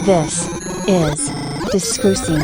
This is Diskusi.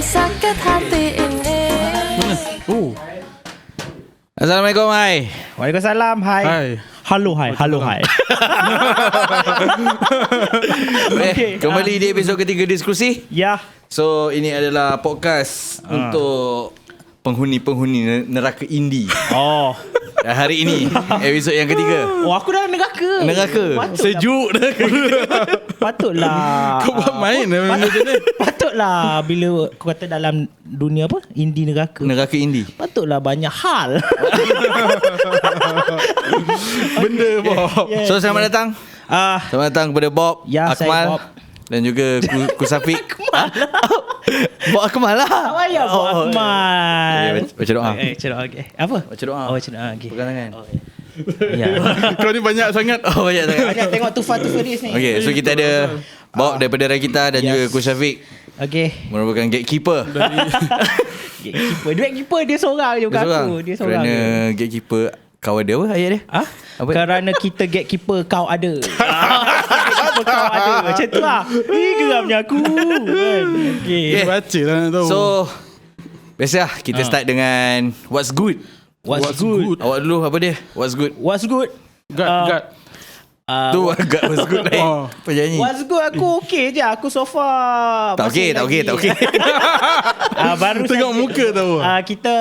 Sakit hati ini. Assalamualaikum, hai. Waalaikumsalam, hai. Halo, hai. Okay. Kembali di episod ketiga Diskusi. Ya. So, ini adalah podcast untuk penghuni-penghuni neraka indie. Oh. Dan hari ini episod yang ketiga. Oh, aku dalam neraka. Sejuk neraka. Patutlah. Kau buat main macam ni. Patutlah bila kau kata dalam dunia apa? Indie neraka. Neraka indie. Patutlah banyak hal. Benda Bob. Yeah, So, selamat datang. Selamat datang kepada Bob, Ya, Akmal saya Bob. dan juga Kusafiq. Bob Akmal lah. Awak ya, Bob Akmal. Baca doa. Baca doa. Okay. Apa? Baca doa. Oh, baca doa. Okay. Pegang tangan. Ya. Kau ni banyak sangat. Oh, banyak sangat. Banyak tengok Tufa-Tufa ni. Okay, so kita ada Bob daripada Rakita dan juga Kusafiq Okay. merupakan gatekeeper. Gatekeeper dia seorang je, bukan aku. Dia seorang. Kerana je. gatekeeper kau ada apa ayat dia? Apa? Kerana kita gatekeeper kau ada. Gatekeeper kau ada. Macam tu lah. Geramnya aku kan. Okay. Baca lah nak tahu. So biasa kita start dengan what's good. What's good? Awak dulu apa dia? What's good? What's good? Guard. Tu agak what's good lain. Oh. Apa nyanyi? What's good aku okey je. Aku so far Tak okey. baru Tengok saja, muka tahu. kita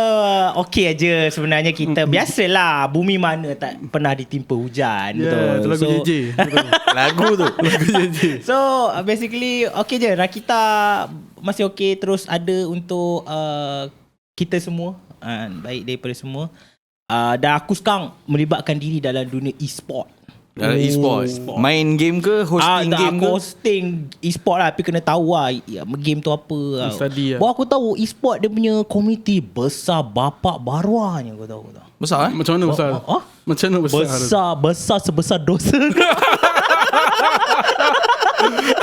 okey aja sebenarnya. Kita biasalah, bumi mana tak pernah ditimpa hujan. Ya, tu lagu JJ. Lagu tu. Lagu JJ. So basically okey je. Rakita masih okey. Terus ada untuk kita semua, baik daripada semua. Dan aku sekarang melibatkan diri dalam dunia e-sport. Dalam e-sport. Main game ke? Hosting game aku ke? hosting e-sport lah. Tapi kena tahu lah game tu apa. Study lah. Baru aku tahu e-sport dia punya community besar bapak baruanya. Kau tahu tak? Besar eh? Macam mana besar? Macam mana besar? Besar sebesar dosa.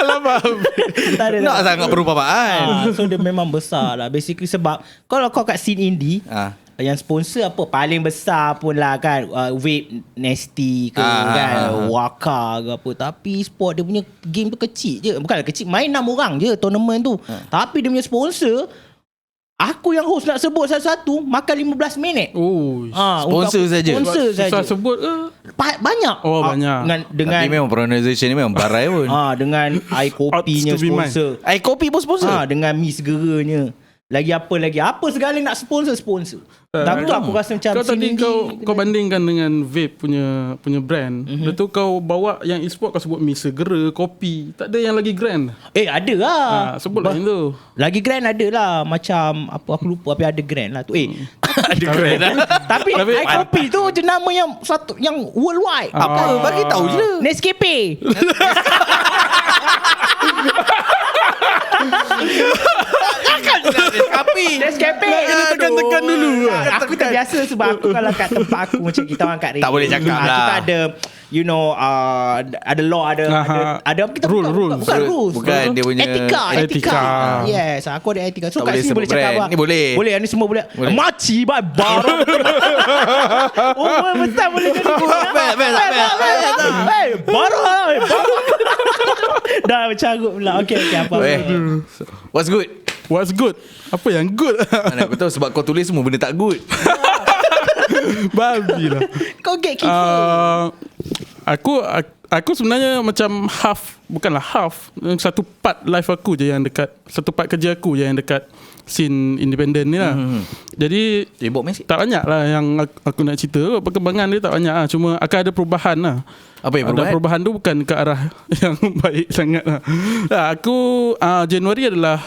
Alamak. Nak sangat perumpamaan. So dia memang besar lah. Basically sebab kalau kau kat scene indie, yang sponsor apa paling besar pun lah kan, Vape Nasty ke kan, Waka ke apa. Tapi sport dia punya game tu kecil je. Bukanlah kecil, main 6 orang je tournament tu. Tapi dia punya sponsor, aku yang host nak sebut satu-satu makan 15 minit. Oh. Sponsor saja. Sponsor Susah saja. sebut ke? Banyak. Oh, banyak. Dengan Tapi memang pronunciation ni memang barai pun. dengan air kopinya Ought to be mine. sponsor. Air kopi pun sponsor. Dengan mi segeranya. Lagi apa segala nak sponsor. Tak tu aku rasa macam Kau tadi sini kau bandingkan dengan vape punya brand. Lepas tu kau bawa yang e-sport, kau sebut mi segera, kopi. Tak ada yang lagi grand. ada lah. Sebut lah yang tu. Lagi grand ada lah. Macam apa aku lupa, tapi ada grand lah tu. Ada grand lah. Tapi air kopi tu jenama yang satu yang worldwide. Apa? Bagi tahu je. Nescafe. Nescafe. Kena tekan-tekan dulu. Aku terbiasa sebab aku kalau kat tempat aku macam kita orang kat Tak boleh cakap lah. Kita ada ada law, ada kita Rules. bukan rules. Bukan dia punya etika. Yes, aku ada etika. So Tak kat boleh sini boleh sebut cakap brand. apa? Ni boleh. Boleh, ni semua boleh. Maci baru. Besar boleh jadi. Baru. Dah bercarut pula. Okay, apa? What's good? What's good? Apa yang good? Mana aku tahu sebab kau tulis semua benda tak good. Babi lah. Kau gatekeeper. Aku sebenarnya macam bukanlah half, satu part live aku je yang dekat, satu part kerja aku je yang dekat scene independent ni lah. Jadi tak banyak lah yang aku nak cerita. Perkembangan dia tak banyak lah. Cuma akan ada perubahan lah. Apa yang perubahan? Ada perubahan tu bukan ke arah yang baik sangat lah. Aku Januari adalah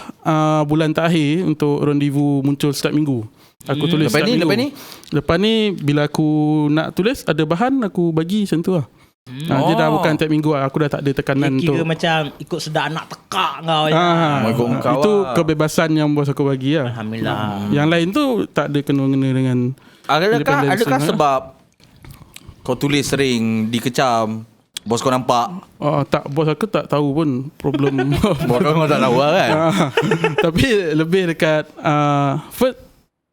bulan terakhir untuk Rendezvous muncul setiap minggu. Aku tulis Lepas setiap ni, minggu. Lepas ni bila aku nak tulis, ada bahan aku bagi macam tu lah. Dia dah bukan tiap minggu lah. Aku dah tak ada tekanan Kira untuk macam ikut sedar nak tekak kau. itu kebebasan yang bos aku bagi lah. Alhamdulillah. Yang lain tu tak ada kena-kena dengan Adakah sebab kau tulis sering dikecam, bos kau nampak? tak, bos aku tak tahu pun problem. Bos kau tak tahu lah kan? Tapi lebih dekat first,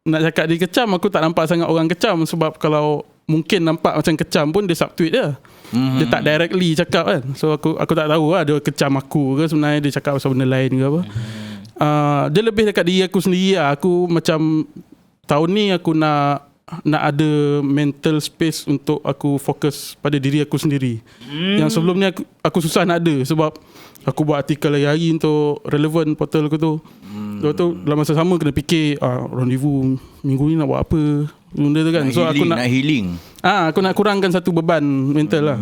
nak cakap dikecam, aku tak nampak sangat orang kecam. Sebab kalau mungkin nampak macam kecam pun dia subtweet je. Dia tak directly cakap kan. So aku tak tahu lah dia kecam aku ke sebenarnya, dia cakap pasal benda lain ke apa. Dia lebih dekat diri aku sendiri lah. Aku macam tahun ni aku nak ada mental space untuk aku fokus pada diri aku sendiri. Yang sebelum ni aku susah nak ada sebab aku buat artikel hari-hari untuk relevant portal aku tu. Lepas tu dalam masa sama kena fikir Rendezvous minggu ni nak buat apa, benda tu kan. Nak So healing, aku nak healing. aku nak kurangkan satu beban mental lah.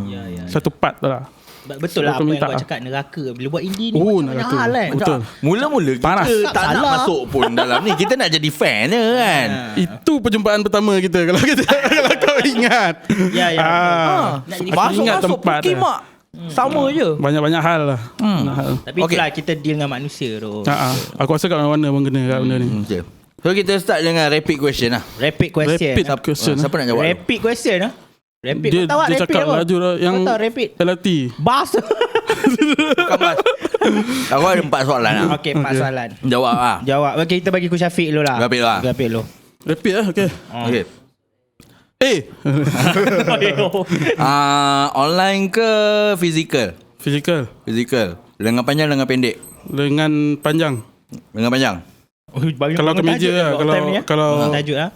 Satu part lah. Betul lah apa yang kau cakap, neraka. Bila buat indie ni macam banyak hal kan. Betul. Mula-mula Panas. kita tak nak Salah. masuk pun dalam ni. Kita nak jadi fan je kan. Itu perjumpaan pertama kita kalau kau ingat. Ya. Nak jadi Masuk ingat tempat Pukimak. Sama je. banyak hal lah. Tapi itulah kita deal dengan manusia tu. Aku rasa kat mana-mana pun kena kat benda ni. Okay. So kita start dengan rapid question lah. Rapid question. Rapid question. Siapa nak jawab? Rapid question lah. Rapid. Dia, Kau tahu tak dia rapid cakap apa? laju lah yang Kau tahu rapid? LRT. Bas. Bukan bas. Aku ada 4 soalan lah. Okey, 4 soalan. Jawab lah. Jawab. Okey, kita bagi ku Syafiq dulu lah. Rapid lah. Rapid dulu. Rapid lah, okay. Okay. Online ke physical? Physical. Lengan panjang, lengan pendek? Lengan panjang. Lengan panjang. Kalau ke meja lah. Kalau tajuk lah.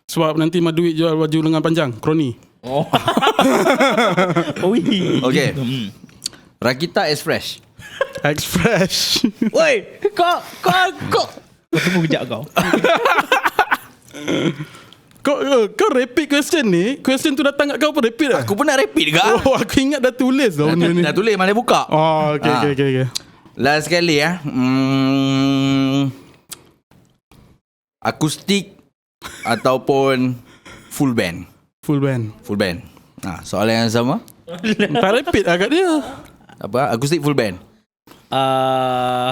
sebab nanti Maduit jual baju lengan panjang, kroni. Okay. Rakita Express. Express. Woi, kau tunggu kejap kau. Kau rapid question ni. Question tu datang kat kau pun rapid lah. Aku pun nak rapid ke? Aku ingat dah tulis dah benda ni. Dah tulis, mana buka? Okay. Last sekali ya. Akustik ataupun full band? Full band. Soalan yang sama. Tak repeat lah kat dia. Apa? Akustik full band?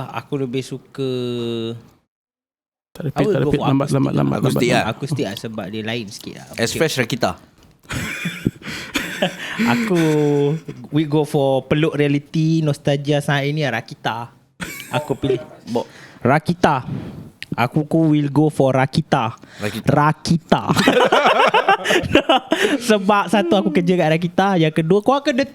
Aku lebih suka Tak repeat. Lambat. Akustik lah. Akustik lah sebab dia lain sikit lah. Express Rakita. We go for peluk reality, nostalgia saat ini Rakita. Aku pilih Rakita. Aku will go for Rakita. Sebab satu aku kerja kat Rakita, yang kedua kau kena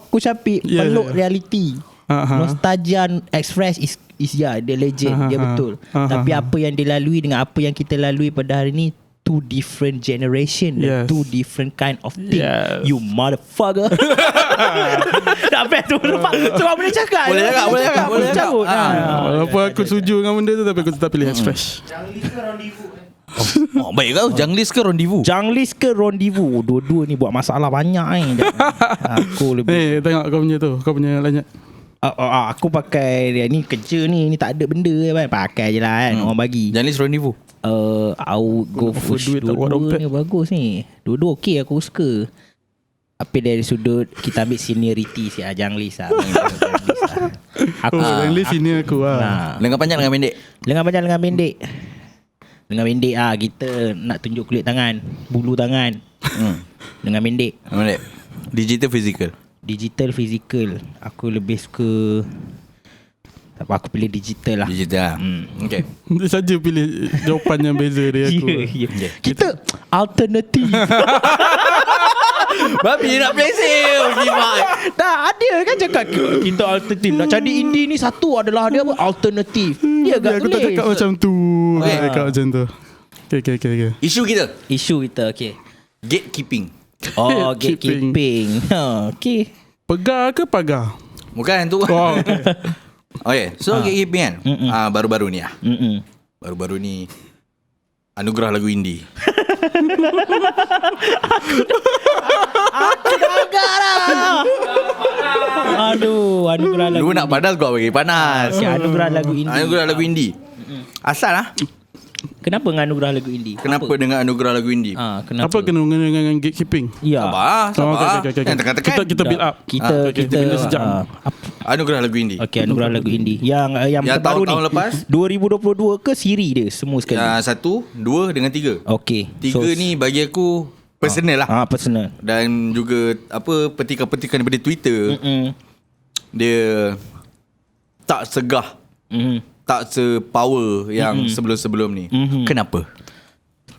ku Syafiq peluk reality. Nostalgia Express is the legend. Dia betul. Tapi apa yang dia lalui dengan apa yang kita lalui pada hari ni, two different generation, two different kind of thing. You motherfucker. Tak best tu. Cuma boleh cakap. Boleh cakap. Walaupun aku setuju dengan benda tu, tapi aku tetap pilih Express. Baik kau. Junglis ke Rendezvous? Junglis ke Rendezvous? Dua-dua ni buat masalah banyak ni. Aku lebih tengok kau punya tu. Kau punya banyak. aku pakai ni kerja ni tak ada benda kan. Pakai je lah kan. Orang bagi. Junglis Rendezvous. I would go for dua-dua ni bagus ni. Dua-dua okey, aku suka. Tapi dari sudut kita ambil seniority si Junglis lah. Junglis senior aku lah. Lengan panjang, lengan pendek? Lengan panjang, lengan pendek. Lengan pendek kita nak tunjuk kulit tangan, bulu tangan. Lengan pendek. Digital physical. Aku lebih suka. Tak apa, aku pilih digital lah. Okay. Dia saja pilih jawapan yang beza dari aku. Kita alternatif. Babi nak play safe. Tak ada kan cakap kita alternatif. Nak jadi indie ni satu adalah dia apa? Alternatif. Dia agak Aku tak tulis. cakap macam tu. Aku cakap macam tu. Okay. Isu kita. Okay. Gatekeeping. Oh, gatekeeping. Okay. Pegar ke pagar? Bukan tu. Oh, Okay, so gatekeeping kan. Baru-baru ni lah. Baru-baru ni anugerah lagu indie. Aduh, anugerah lagu. Lu nak panas gua bagi panas. Okay, anugerah lagu indie. Anugerah lagu indie. Asal lah. Kenapa dengan anugerah lagu indie? Kenapa dengan anugerah lagu indie? Kenapa? apa kena dengan gatekeeping? Ya. Sabar. Okay. Yang tekan-tekan. Kita build up. Kita bina sejam. Anugerah lagu indie. Okey, anugerah lagu indie. Yang terbaru tahun ni. lepas 2022 ke siri dia semua sekali. 1, 2 dengan 3. Okey. 3 ni bagi aku personal lah. Personal. Dan juga petikan-petikan daripada Twitter. Dia tak segah. Tak se-power yang sebelum-sebelum ni. Kenapa?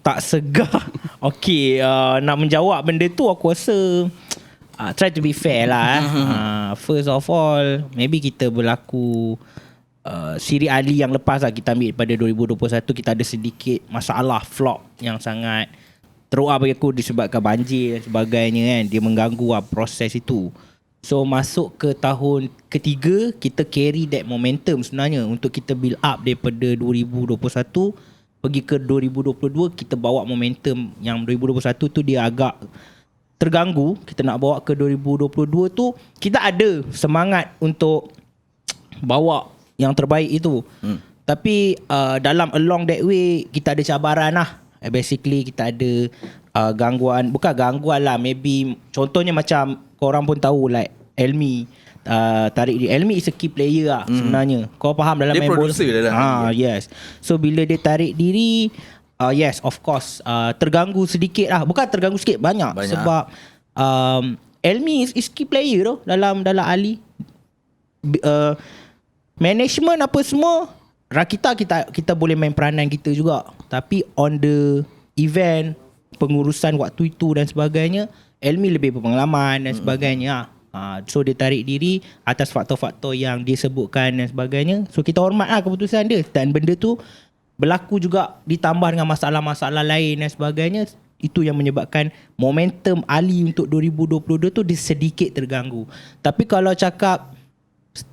Tak segah. Okey, nak menjawab benda tu aku rasa try to be fair lah. First of all, maybe kita berlaku Siri Ali yang lepas lah kita ambil pada 2021, kita ada sedikit masalah flop yang sangat teruk bagi aku disebabkan banjir dan sebagainya kan. Dia mengganggu proses itu. So masuk ke tahun ketiga, kita carry that momentum sebenarnya untuk kita build up daripada 2021 pergi ke 2022. Kita bawa momentum yang 2021 tu dia agak terganggu. Kita nak bawa ke 2022 tu kita ada semangat untuk bawa yang terbaik itu. Tapi dalam along that way kita ada cabaran lah. Basically kita ada gangguan, bukan gangguan lah, maybe contohnya macam korang pun tahu like Elmi tarik dia. Elmi is a key player lah sebenarnya. Kau faham dalam Dia main bola. producer dalam yes. So bila dia tarik diri, yes of course terganggu sedikit lah. Bukan terganggu sikit, banyak. Sebab Elmi is key player tu dalam Ali. Management apa semua, Rakita kita boleh main peranan kita juga. Tapi on the event, pengurusan waktu itu dan sebagainya, Elmi lebih berpengalaman dan sebagainya. So dia tarik diri atas faktor-faktor yang dia sebutkan dan sebagainya. So kita hormatlah keputusan dia. Dan benda tu berlaku juga ditambah dengan masalah-masalah lain dan sebagainya. Itu yang menyebabkan momentum Ali untuk 2022 tu dia sedikit terganggu. Tapi kalau cakap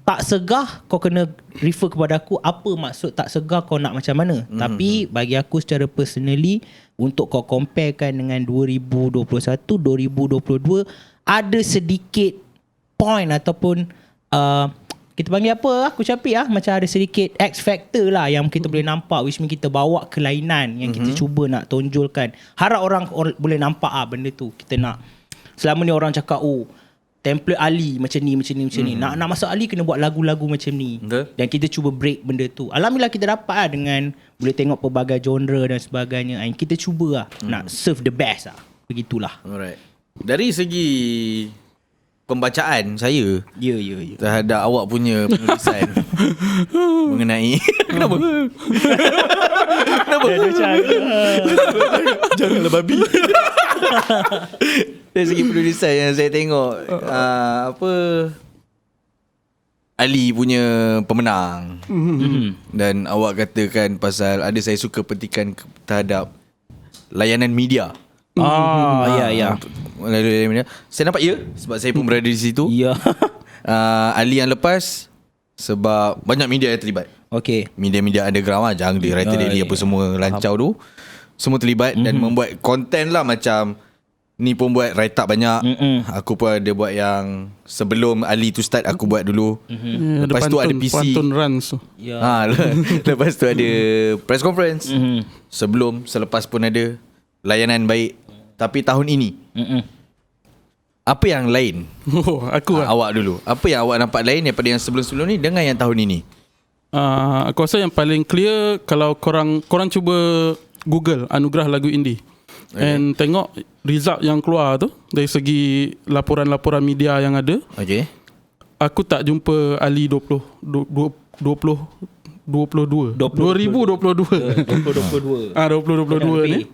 tak segah, kau kena refer kepada aku apa maksud tak segah, kau nak macam mana. Tapi bagi aku secara personally, untuk kau comparekan dengan 2021, 2022 ada sedikit point ataupun kita panggil apa, aku capik macam ada sedikit X factor lah yang kita boleh nampak, which mean kita bawa kelainan yang kita cuba nak tonjolkan. Harap orang boleh nampak benda tu. Kita nak, selama ni orang cakap template Ali macam ni. Nak masuk Ali kena buat lagu-lagu macam ni. Dan kita cuba break benda tu. Alhamdulillah kita dapat dengan boleh tengok pelbagai genre dan sebagainya. And kita cuba nak serve the best Begitulah. Alright. Dari segi pembacaan saya Ya. terhadap awak punya penulisan mengenai kenapa? Janganlah babi. Dari segi penulisan yang saya tengok Ali punya pemenang. Dan awak katakan pasal ada saya suka petikan terhadap layanan media. Ya. Layanan media. Saya nampak sebab saya pun berada di situ. Ya. Ali yang lepas sebab banyak media yang terlibat. Okay. Media-media underground Jungle, Writer Daily apa semua lancau tu. Semua terlibat dan membuat konten lah macam ni pun buat write up banyak. Aku pun ada buat yang sebelum Ali tu start aku buat dulu. Lepas tu ada PC. Pantun runs tu. Lepas tu ada press conference. Selepas pun ada layanan baik. Tapi tahun ini apa yang lain? Awak dulu. Apa yang awak nampak lain daripada yang sebelum-sebelum ni dengan yang tahun ini? Aku rasa yang paling clear kalau korang cuba Google anugerah lagu indie. And tengok result yang keluar tu dari segi laporan-laporan media yang ada. Aku tak jumpa Ali 2022 ni.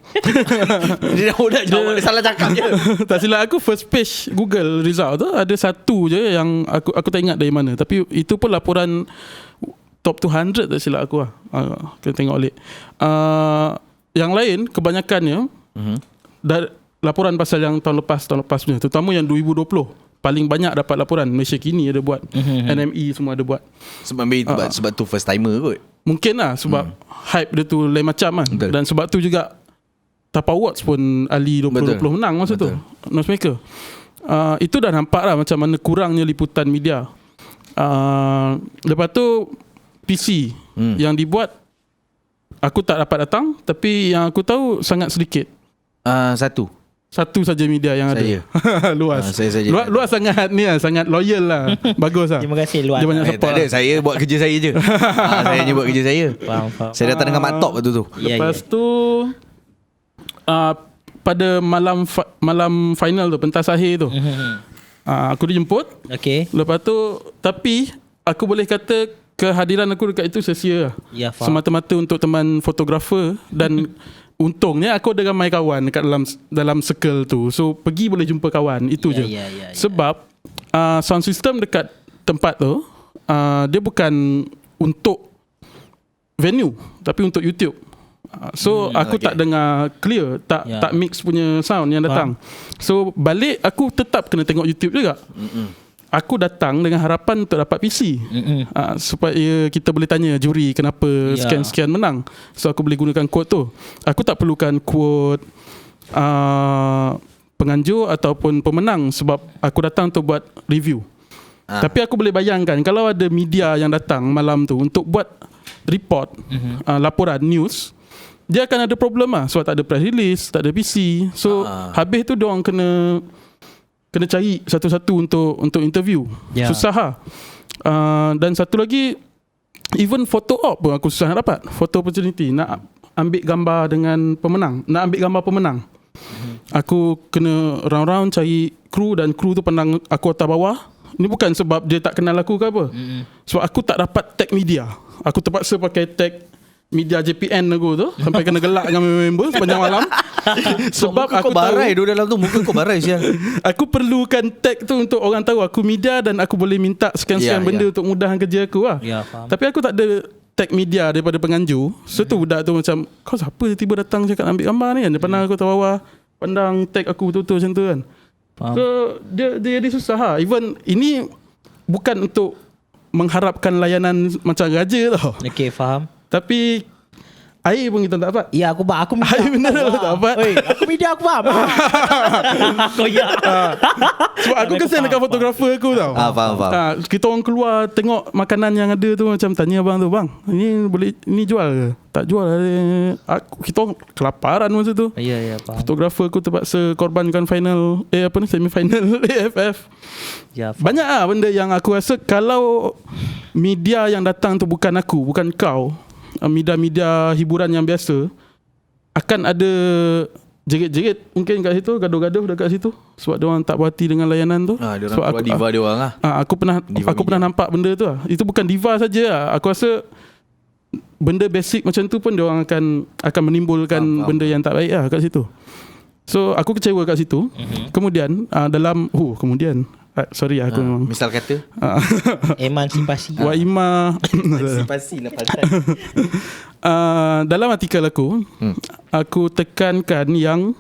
Dia dah jawab, dia salah cakap je. Tak silap aku first page Google result tu ada satu je yang aku tak ingat dari mana, tapi itu pun laporan top 200 tak silap aku kena tengok balik. Yang lain kebanyakannya laporan pasal yang tahun lepas punya, terutama yang 2020 paling banyak dapat laporan. Malaysia Kini ada buat, NME semua ada buat. Sebab tu first timer kot. Mungkin lah sebab hype dia tu lain macam kan. Betul. Dan sebab tu juga Tapa Awards pun Ali 2020 menang masa tu, Noisemaker. Itu dah nampak lah macam mana kurangnya liputan media. Lepas tu PC yang dibuat, aku tak dapat datang, tapi yang aku tahu sangat sedikit. Satu saja media yang Saya. ada. Luas. Saya saja. Luas sangat ni lah, sangat loyal lah. Bagus lah. Terima kasih Luas. Dia banyak Tak support ada, lah. saya buat kerja saya je. Saya hanya buat kerja saya. Faham. Saya datang dengan laptop waktu tu. Lepas tu pada malam final tu, pentas akhir tu, aku dijemput. Okay. Lepas tu, tapi aku boleh kata kehadiran aku dekat itu sia-sia lah. Ya, faham. Semata-mata untuk teman fotografer. Dan untungnya aku ada ramai kawan dekat dalam circle tu. So pergi boleh jumpa kawan. Itu je. Sebab sound system dekat tempat tu, dia bukan untuk venue, tapi untuk YouTube. So aku tak dengar clear, tak mix punya sound yang datang. So balik aku tetap kena tengok YouTube juga. Aku datang dengan harapan untuk dapat PC, supaya kita boleh tanya juri kenapa sekian-sekian menang. So aku boleh gunakan quote tu. Aku tak perlukan quote penganjur ataupun pemenang, sebab aku datang untuk buat review. Tapi aku boleh bayangkan kalau ada media yang datang malam tu untuk buat report, laporan news, dia akan ada problem lah. Sebab tak ada press release, tak ada PC. So habis tu diorang kena cari satu-satu untuk interview. Susah lah. Dan satu lagi, even photo op pun aku susah nak dapat. Photo opportunity, nak ambil gambar dengan pemenang, nak ambil gambar pemenang. Aku kena round-round cari kru, dan kru tu pandang aku atas bawah. Ini bukan sebab dia tak kenal aku ke apa. Sebab aku tak dapat tag media. Aku terpaksa pakai tag media JPN aku tu, sampai kena gelak dengan member sepanjang malam. Sebab muka aku kau barai tahu tu dalam tu. Muka kau barai sial. aku perlukan tag tu untuk orang tahu aku media, dan aku boleh minta sekian-sekian benda untuk mudahkan kerja aku lah. Tapi aku tak ada tag media daripada penganjur. So tu budak tu macam, kau siapa tiba datang cakap ambil gambar ni kan. Dia pandang aku atas bawah, pandang tag aku betul-betul macam tu kan. So dia jadi susah lah. Even ini bukan untuk mengharapkan layanan macam raja tau. Okay, faham. Tapi air pun kita tak dapat. Ya, aku media. Air mineral tak dapat. Oi, aku media, aku faham. Kau ya. Sebab aku kesian dekat fotografer aku tau. Faham. Kita orang keluar tengok makanan yang ada tu, macam tanya abang tu, bang, ini jual ke? Tak jual. Kita orang kelaparan masa tu. Ya, faham. Fotografer aku terpaksa korbankan semi-final AFF. Ya, faham. Banyak lah benda yang aku rasa kalau media yang datang tu bukan aku, bukan kau, media-media hiburan yang biasa, akan ada jerit-jerit mungkin kat situ, gaduh-gaduh dekat situ, sebab dia orang tak puas hati dengan layanan tu. Dia sebab orang diva dia orang lah. Aku pernah nampak benda tu lah. Itu bukan diva saja lah. Aku rasa benda basic macam tu pun dia orang akan menimbulkan benda yang tak baik lah kat situ. So aku kecewa kat situ. Kemudian sorry aku memang Misal kata emansipasi. Wak Ima emansipasi lah pantai. dalam artikel aku tekankan yang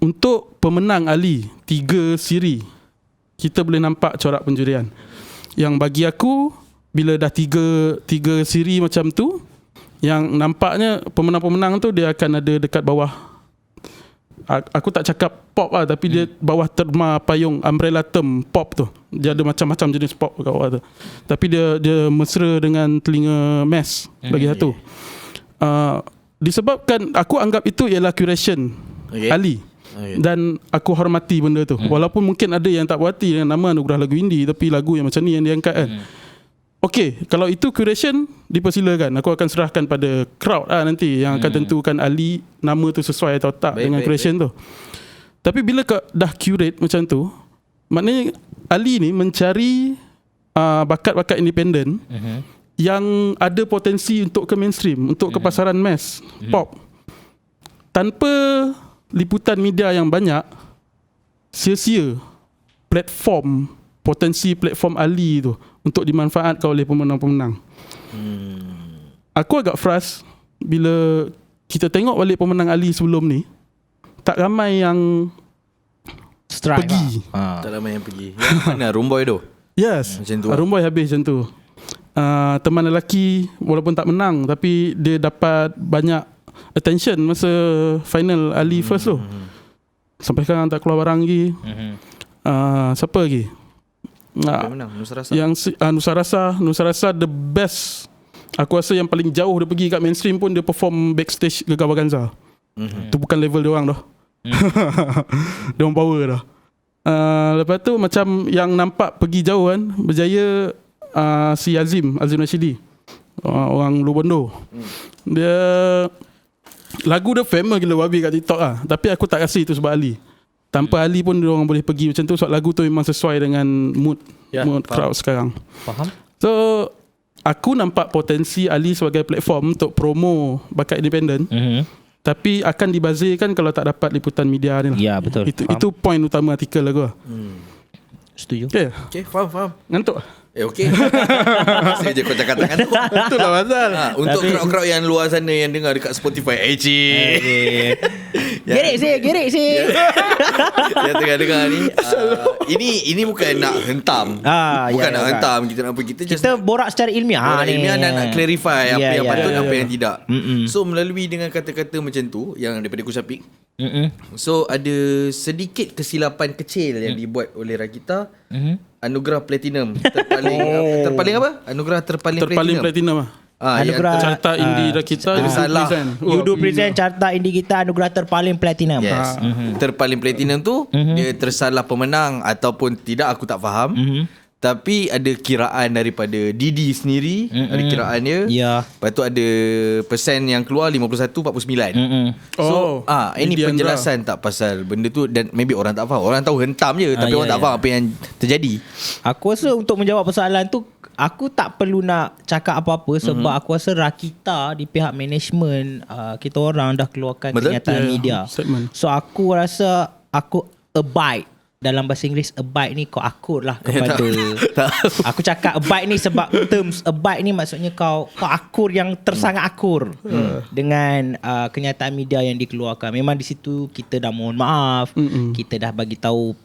untuk pemenang Ali 3 siri kita boleh nampak corak penjurian. Yang bagi aku, bila dah tiga siri macam tu, yang nampaknya pemenang-pemenang tu dia akan ada dekat bawah. Aku tak cakap pop lah, tapi dia bawah terma payung umbrella term pop tu. Dia ada macam-macam jenis pop kat bawah tu. Tapi dia mesra dengan telinga mesh bagi satu. Disebabkan aku anggap itu ialah curation Ali. Dan aku hormati benda tu. Walaupun mungkin ada yang tak puas hati dengan nama anugerah lagu indie, tapi lagu yang macam ni yang dia angkat kan. Okay, kalau itu curation, dipersilakan. Aku akan serahkan pada crowd lah nanti yang akan tentukan Ali nama tu sesuai atau tak dengan curation tu. Tapi bila kau dah curate macam tu, maknanya Ali ni mencari bakat-bakat independen yang ada potensi untuk ke mainstream, untuk ke pasaran mass, pop. Tanpa liputan media yang banyak, sia-sia potensi platform Ali tu untuk dimanfaatkan oleh pemenang-pemenang. Aku agak frust bila kita tengok balik pemenang Ali sebelum ni, tak ramai yang Strike pergi. Tak lama yang pergi. Yang mana Rumboy tu? Yes, Macam tu. Rumboy habis macam tu. Teman lelaki walaupun tak menang tapi dia dapat banyak attention masa final Ali first tu. Sampai sekarang tak keluar barang lagi. Siapa lagi? Siapa menang? Nusrasa. Yang Nusrasa the best. Aku rasa yang paling jauh dia pergi kat mainstream pun dia perform backstage Gegar Vaganza. Itu bukan level dia orang dah. Dia orang power dah. Lepas tu macam yang nampak pergi jauh kan, berjaya si Azim Rashidi. Orang Lubondo. Dia lagu dia famous gila babi kat TikTok lah. Tapi aku tak rasa itu sebab Ali. Tanpa Ali pun dia orang boleh pergi macam tu sebab lagu tu memang sesuai dengan mood crowd sekarang. Faham? So aku nampak potensi Ali sebagai platform untuk promo bakat independen. Tapi akan dibazirkan kalau tak dapat liputan media ni lah. Ya, betul. Itu point utama artikel aku lah. Setuju. Okay, faham. Ngantuk? Okay. Saya je kau cakap tak ngantuk. Itulah pasal. Untuk crowd-crowd yang luar sana yang dengar dekat Spotify, Gerik sih. yang tengah dengar ni, ini bukan nak hentam. Bukan nak hentam. Kita nak apa? Kita borak secara ilmiah. Ilmiah nak clarify apa yang patut, apa yang tidak. Mm-mm. So melalui dengan kata-kata macam tu yang daripada Kusapik, so ada sedikit kesilapan kecil yang dibuat oleh Rakita. Anugerah Platinum terpaling apa? Anugerah terpaling Platinum lah. Anugerah Carta Indie Rakita tersalah. Yudo present Carta Indie kita anugerah terpaling Platinum. Yes. Terpaling Platinum tu dia tersalah pemenang ataupun tidak, aku tak faham. Tapi ada kiraan daripada Didi sendiri, ada kiraan dia. Ya. Lepas tu ada persen yang keluar 51-49. So ini Didi penjelasan tak pasal benda tu, dan maybe orang tak faham. Orang tahu hentam je tapi orang tak faham apa yang terjadi. Aku rasa untuk menjawab persoalan tu, aku tak perlu nak cakap apa-apa sebab aku rasa Rakita di pihak management kita orang dah keluarkan kenyataan media. So aku rasa aku abide. Dalam bahasa Inggeris abide ni kau akur lah kepada aku cakap abide ni sebab terms abide ni maksudnya kau akur yang tersangat akur dengan kenyataan media yang dikeluarkan. Memang di situ kita dah mohon maaf, kita dah bagi tahu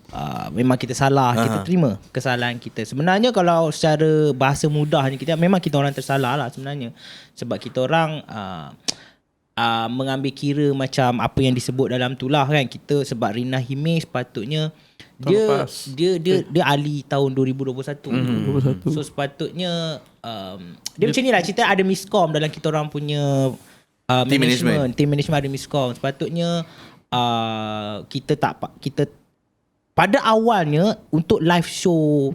memang kita salah, kita terima kesalahan kita. Sebenarnya kalau secara bahasa mudahnya memang kita orang tersalah lah sebenarnya, sebab kita orang mengambil kira macam apa yang disebut dalam tu lah kan. Kita sebab Rina Hime sepatutnya dia Ali tahun 2021. So sepatutnya dia macam ni lah cerita, ada miskom dalam kita orang punya team management ada miskom. Sepatutnya kita pada awalnya untuk live show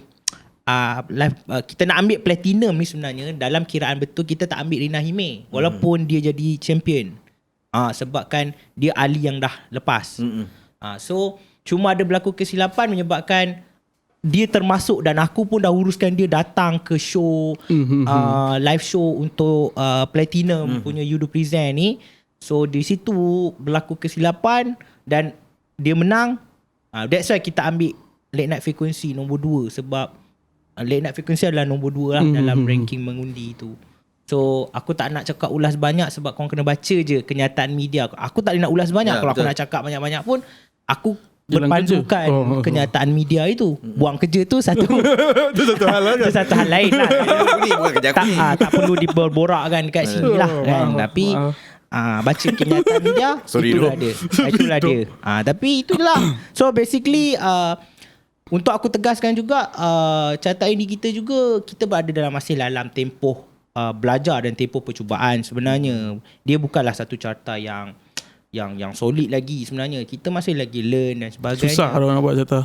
kita nak ambil platinum ni sebenarnya dalam kiraan betul kita tak ambil Rina Hime walaupun dia jadi champion. Sebabkan dia Ali yang dah lepas. So cuma ada berlaku kesilapan menyebabkan dia termasuk, dan aku pun dah uruskan dia datang ke show live show untuk platinum punya Yudo Present ni. So di situ berlaku kesilapan dan dia menang. That's why kita ambil Late Night Frequency nombor 2 sebab Late Night Frequency adalah nombor 2 lah dalam ranking mengundi tu. So aku tak nak cakap ulas banyak sebab korang kena baca je kenyataan media. Aku tak nak ulas banyak. Kalau aku nak cakap banyak-banyak pun aku berpandukan kenyataan media itu. Buang kerja tu satu itu satu hal lah kan? Itu satu hal lain lah. Ini bukan kerja aku ni. Tak perlu diberborakkan dekat sini lah kan. Tapi baca kenyataan media itulah dia. Tapi itulah. So basically untuk aku tegaskan juga carta ini kita juga, kita berada dalam tempoh belajar dan tempoh percubaan. Sebenarnya dia bukanlah satu carta yang solid lagi sebenarnya. Kita masih lagi learn dan sebagainya. Susah orang nak buat carta.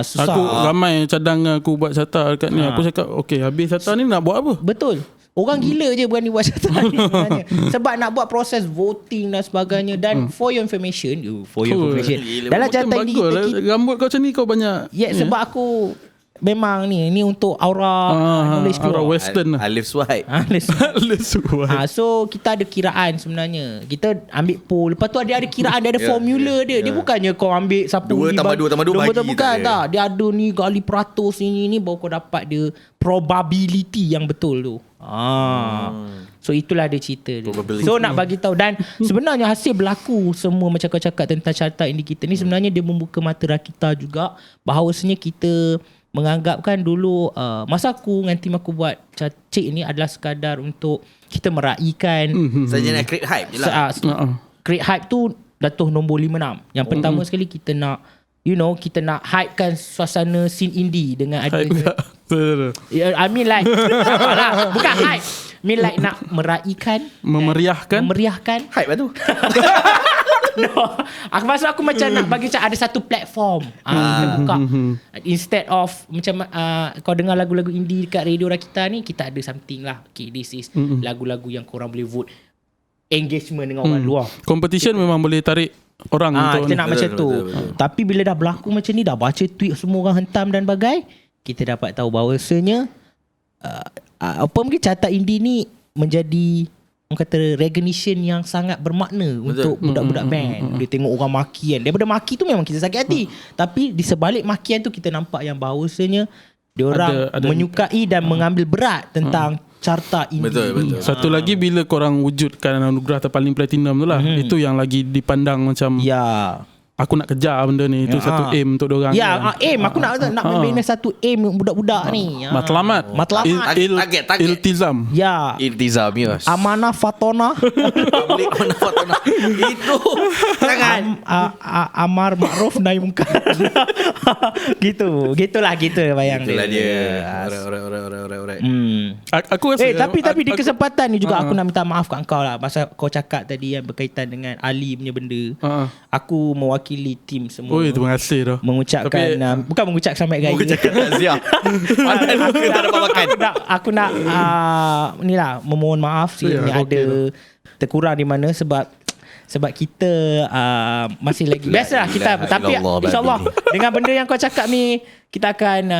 Susah. Aku ramai cadangan aku buat carta dekat ni. Aku cakap okay, habis carta ni nak buat apa? Betul. Orang gila je berani buat carta ni sebenarnya. Sebab nak buat proses voting dan sebagainya. Dan for your information dalam carta ini kita, rambut kau macam ni kau banyak. Sebab aku memang ni untuk aura knowledge aura western. Alif swipe. So kita ada kiraan sebenarnya. Kita ambil poll, lepas tu ada kiraan, dia ada formula dia. Dia bukannya kau ambil siapa 2 tambah 2 tambah 2 bagi bukan tak. Dia ada ni kali peratus ni baru kau dapat dia probability yang betul tu. So itulah dia cerita dia. So nak bagi tahu, dan sebenarnya hasil berlaku semua macam kau cakap tentang carta indie kita ni, sebenarnya dia membuka mata kita juga bahawasanya kita menganggapkan dulu masa aku dengan tim aku buat cik ni adalah sekadar untuk kita meraihkan saja nak create hype je lah. Create hype tu Dato' nombor 56. Yang pertama sekali kita nak kita nak hypekan suasana scene indie dengan adanya I mean like bukan hype, I mean like nak meraihkan, memeriahkan Hype lah tu. No, maksud aku macam nak bagi macam ada satu platform kita buka. Instead of macam kau dengar lagu-lagu indie dekat radio Rakita ni, kita ada something lah. Okay, this is lagu-lagu yang korang boleh vote, engagement dengan orang luar. Competition memang boleh tarik orang untuk kita nak macam tu. Tapi bila dah berlaku macam ni, dah baca tweet semua orang hentam dan bagai, kita dapat tahu bahawasanya mungkin carta indie ni menjadi orang kata recognition yang sangat bermakna untuk budak-budak band. Dia tengok orang maki kan, daripada maki tu memang kita sakit hati, tapi di sebalik makian tu kita nampak yang bahawasanya diorang menyukai dan mengambil berat tentang carta indie. Betul. Satu lagi, bila korang wujudkan anugerah terpaling platinum tu lah, itu yang lagi dipandang macam aku nak kejar benda ni. Itu satu aim untuk diorang. Aim aku nak membina satu aim budak-budak ni. Matlamat. Target. Iltizam. Iltizam, yes. Amanah Fatona. Public amanah Fatona. Itu jangan Amar Ma'ruf Nahi Munkar. Gitulah bayang itulah dia. Alright. Aku rasa tapi di kesempatan ni juga aku nak minta maaf kat kau lah, pasal kau cakap tadi yang berkaitan dengan Ali punya benda. Aku mewakili tim semua. Terima kasih dah. Mengucapkan bukan mengucap selamat raya. Mengucapkan takziah. Aku tak dapat makan. Aku nak ni lah memohon maaf sekiranya ada terkurang di mana, sebab kita masih lagi biasalah kita, tapi insyaAllah dengan benda yang kau cakap ni kita akan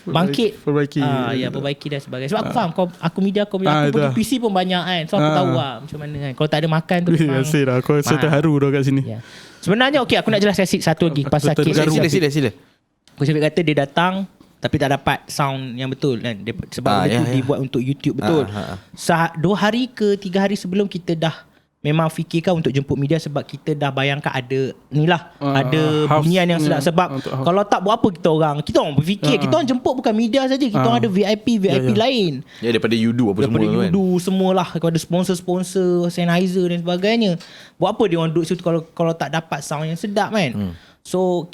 bangkit, perbaiki dan sebagainya. Sebab aku faham aku media, aku pergi PC pun banyak kan, so aku tahu lah macam mana kan. Kalau tak ada makan tu memang aku rasa terharu dah kat sini. Sebenarnya aku nak jelaskan satu lagi pasal kes. Sila. Aku cakap kata dia datang tapi tak dapat sound yang betul kan, sebab benda tu dibuat untuk YouTube betul. 2 hari ke 3 hari sebelum kita dah memang fikirkan untuk jemput media, sebab kita dah bayangkan ada ada bunyian yang sedap. Sebab kalau tak buat apa kita orang berfikir kita orang jemput bukan media saja, kita orang ada VIP lain. Daripada Yudu apa daripada semua Yudu semualah, kepada sponsor Sennheiser dan sebagainya. Buat apa dia orang duduk situ kalau tak dapat sound yang sedap kan. So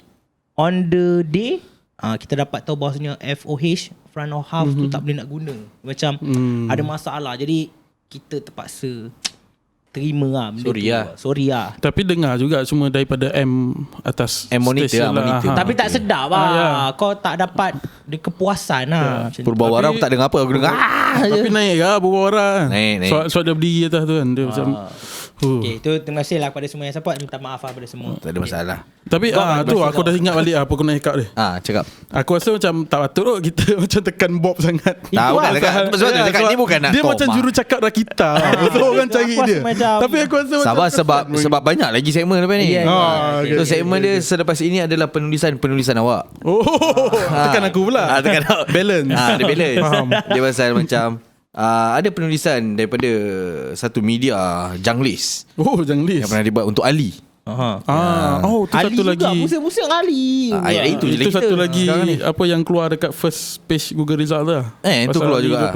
on the day kita dapat tahu bahawasanya FOH, front of house tu tak boleh nak guna, macam ada masalah. Jadi kita terpaksa terima lah benda sorry lah. Tapi dengar juga semua daripada atas monitor lah. Tapi tak sedap lah. Kau tak dapat kepuasan lah. Purbawara aku tak dengar apa, aku dengar tapi naik lah Purbawara. Naik. Sebab dia berdiri atas tu kan, dia macam Okay, tu terima kasih lah kepada semua yang support. Minta maaf lah pada semua. Tak ada masalah. Tapi tu aku dah ingat balik apa aku nak cakap dia. Cakap. Aku rasa macam tak patut kot kita macam tekan Bob sangat. Bukan sebab dia cakap ni bukan nak dia macam juru cakap Rakita. Betul orang cari dia. Tapi aku rasa sebab banyak lagi segmen lepas ni. So segmen dia selepas ini adalah penulisan awak. Tekan aku pula. Tekan awak. Balance. Dia balance. Dia pasal macam ada penulisan daripada satu media Janglis. Janglis. Yang pernah dibuat untuk Ali. Tu Ali satu juga, lagi. musim Ali. Itu satu lagi apa yang keluar dekat first page Google result tu lah. Itu keluar juga.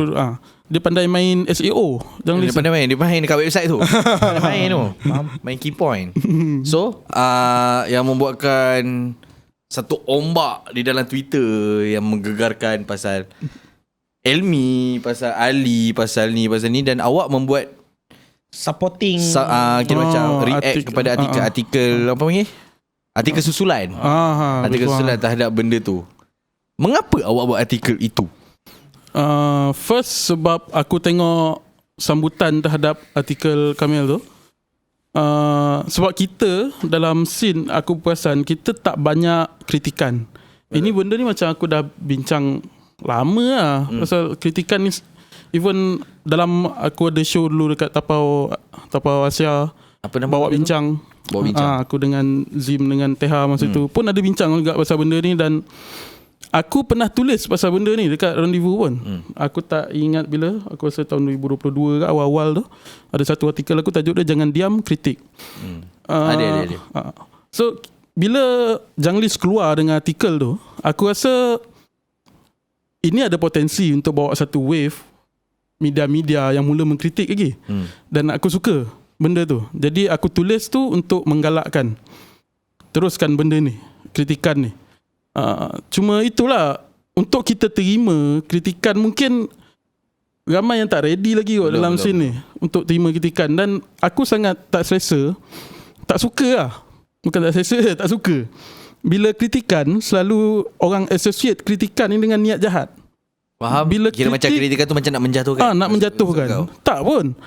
Dia pandai main SEO. Dia pandai main dekat website tu. Main key point. So yang membuatkan satu ombak di dalam Twitter yang menggegarkan pasal Elmi, pasal Ali, pasal ni dan awak membuat supporting kira macam react kepada artikel apa panggil? Artikel susulan. Artikel susulan terhadap benda tu. Mengapa awak buat artikel itu? First sebab aku tengok sambutan terhadap artikel Kamil tu. Sebab kita dalam scene, aku perasan kita tak banyak kritikan. Ini benda ni macam aku dah bincang lama lah. Pasal kritikan ni, even dalam aku ada show dulu dekat Tapau Asia, apa nama bawa bincang. Aku dengan Zim dengan Teha masa tu pun ada bincang juga pasal benda ni. Dan Aku pernah tulis pasal benda ni dekat Rendezvous pun. Aku tak ingat bila. Aku rasa tahun 2022 ke awal-awal tu. Ada satu artikel aku tajuk dia Jangan Diam, Kritik. Ada. So bila Janglis keluar dengan artikel tu, aku rasa ini ada potensi untuk bawa satu wave media-media yang mula mengkritik lagi. Dan aku suka benda tu. Jadi aku tulis tu untuk menggalakkan, teruskan benda ni, kritikan ni. Cuma itulah, untuk kita terima kritikan, mungkin ramai yang tak ready lagi dalam scene ni untuk terima kritikan. Dan aku sangat tak selesa, tak suka lah. Bukan tak selesa, tak suka bila kritikan selalu orang associate kritikan ni dengan niat jahat. Faham? Bila kira macam kritikan tu macam nak menjatuhkan. Nak menjatuhkan. Tak pun.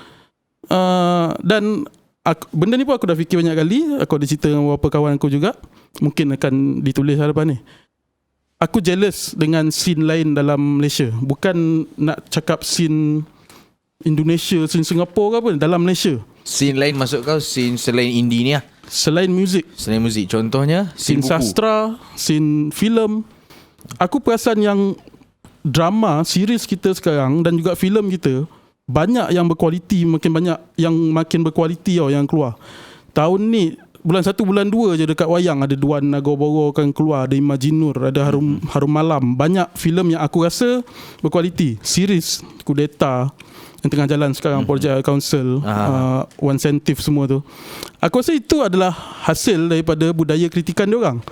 Dan benda ni pun aku dah fikir banyak kali. Aku ada cerita dengan beberapa kawan aku juga. Mungkin akan ditulis hadapan ni. Aku jealous dengan scene lain dalam Malaysia. Bukan nak cakap scene Indonesia, scene Singapura ke apa, dalam Malaysia. Scene lain maksud kau scene selain indie ni lah? Selain muzik. Selain muzik. Contohnya scene sastra, scene filem. Aku perasan yang drama, series kita sekarang dan juga filem kita banyak yang berkualiti, makin banyak yang makin berkualiti yang keluar. Tahun ni bulan 1 bulan 2 je dekat wayang ada Duan Nagoboro akan keluar, ada Imajinur, ada Harum Malam. Banyak filem yang aku rasa berkualiti. Series Kudeta yang tengah jalan sekarang, Project Council, One Sentif, semua tu. Aku rasa itu adalah hasil daripada budaya kritikan diorang.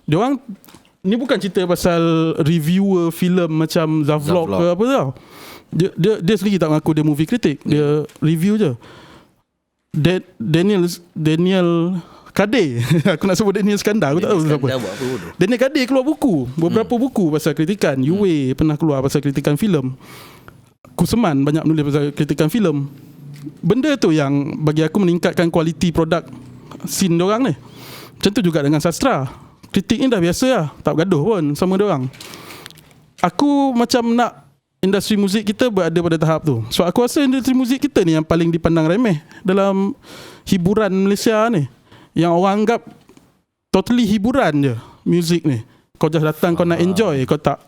Diorang ni bukan cerita pasal reviewer filem macam Zavlog ke apa tau. Dia sendiri tak mengaku dia movie critic, dia review je. Daniel Kadir aku nak sebut Daniel Skandar, aku tak tahu siapa. Daniel Kadir keluar buku, beberapa buku pasal kritikan. Yue pernah keluar pasal kritikan filem. Kuseman banyak menulis pasal kritikan filem. Benda tu yang bagi aku meningkatkan kualiti produk scene diorang ni. Macam tu juga dengan sastra. Kritik ni dah biasa lah, tak bergaduh pun sama diorang. Aku macam nak industri muzik kita berada pada tahap tu. So aku rasa industri muzik kita ni yang paling dipandang remeh dalam hiburan Malaysia ni. Yang orang anggap totally hiburan je muzik ni. Kau just datang, kau nak enjoy, kau tak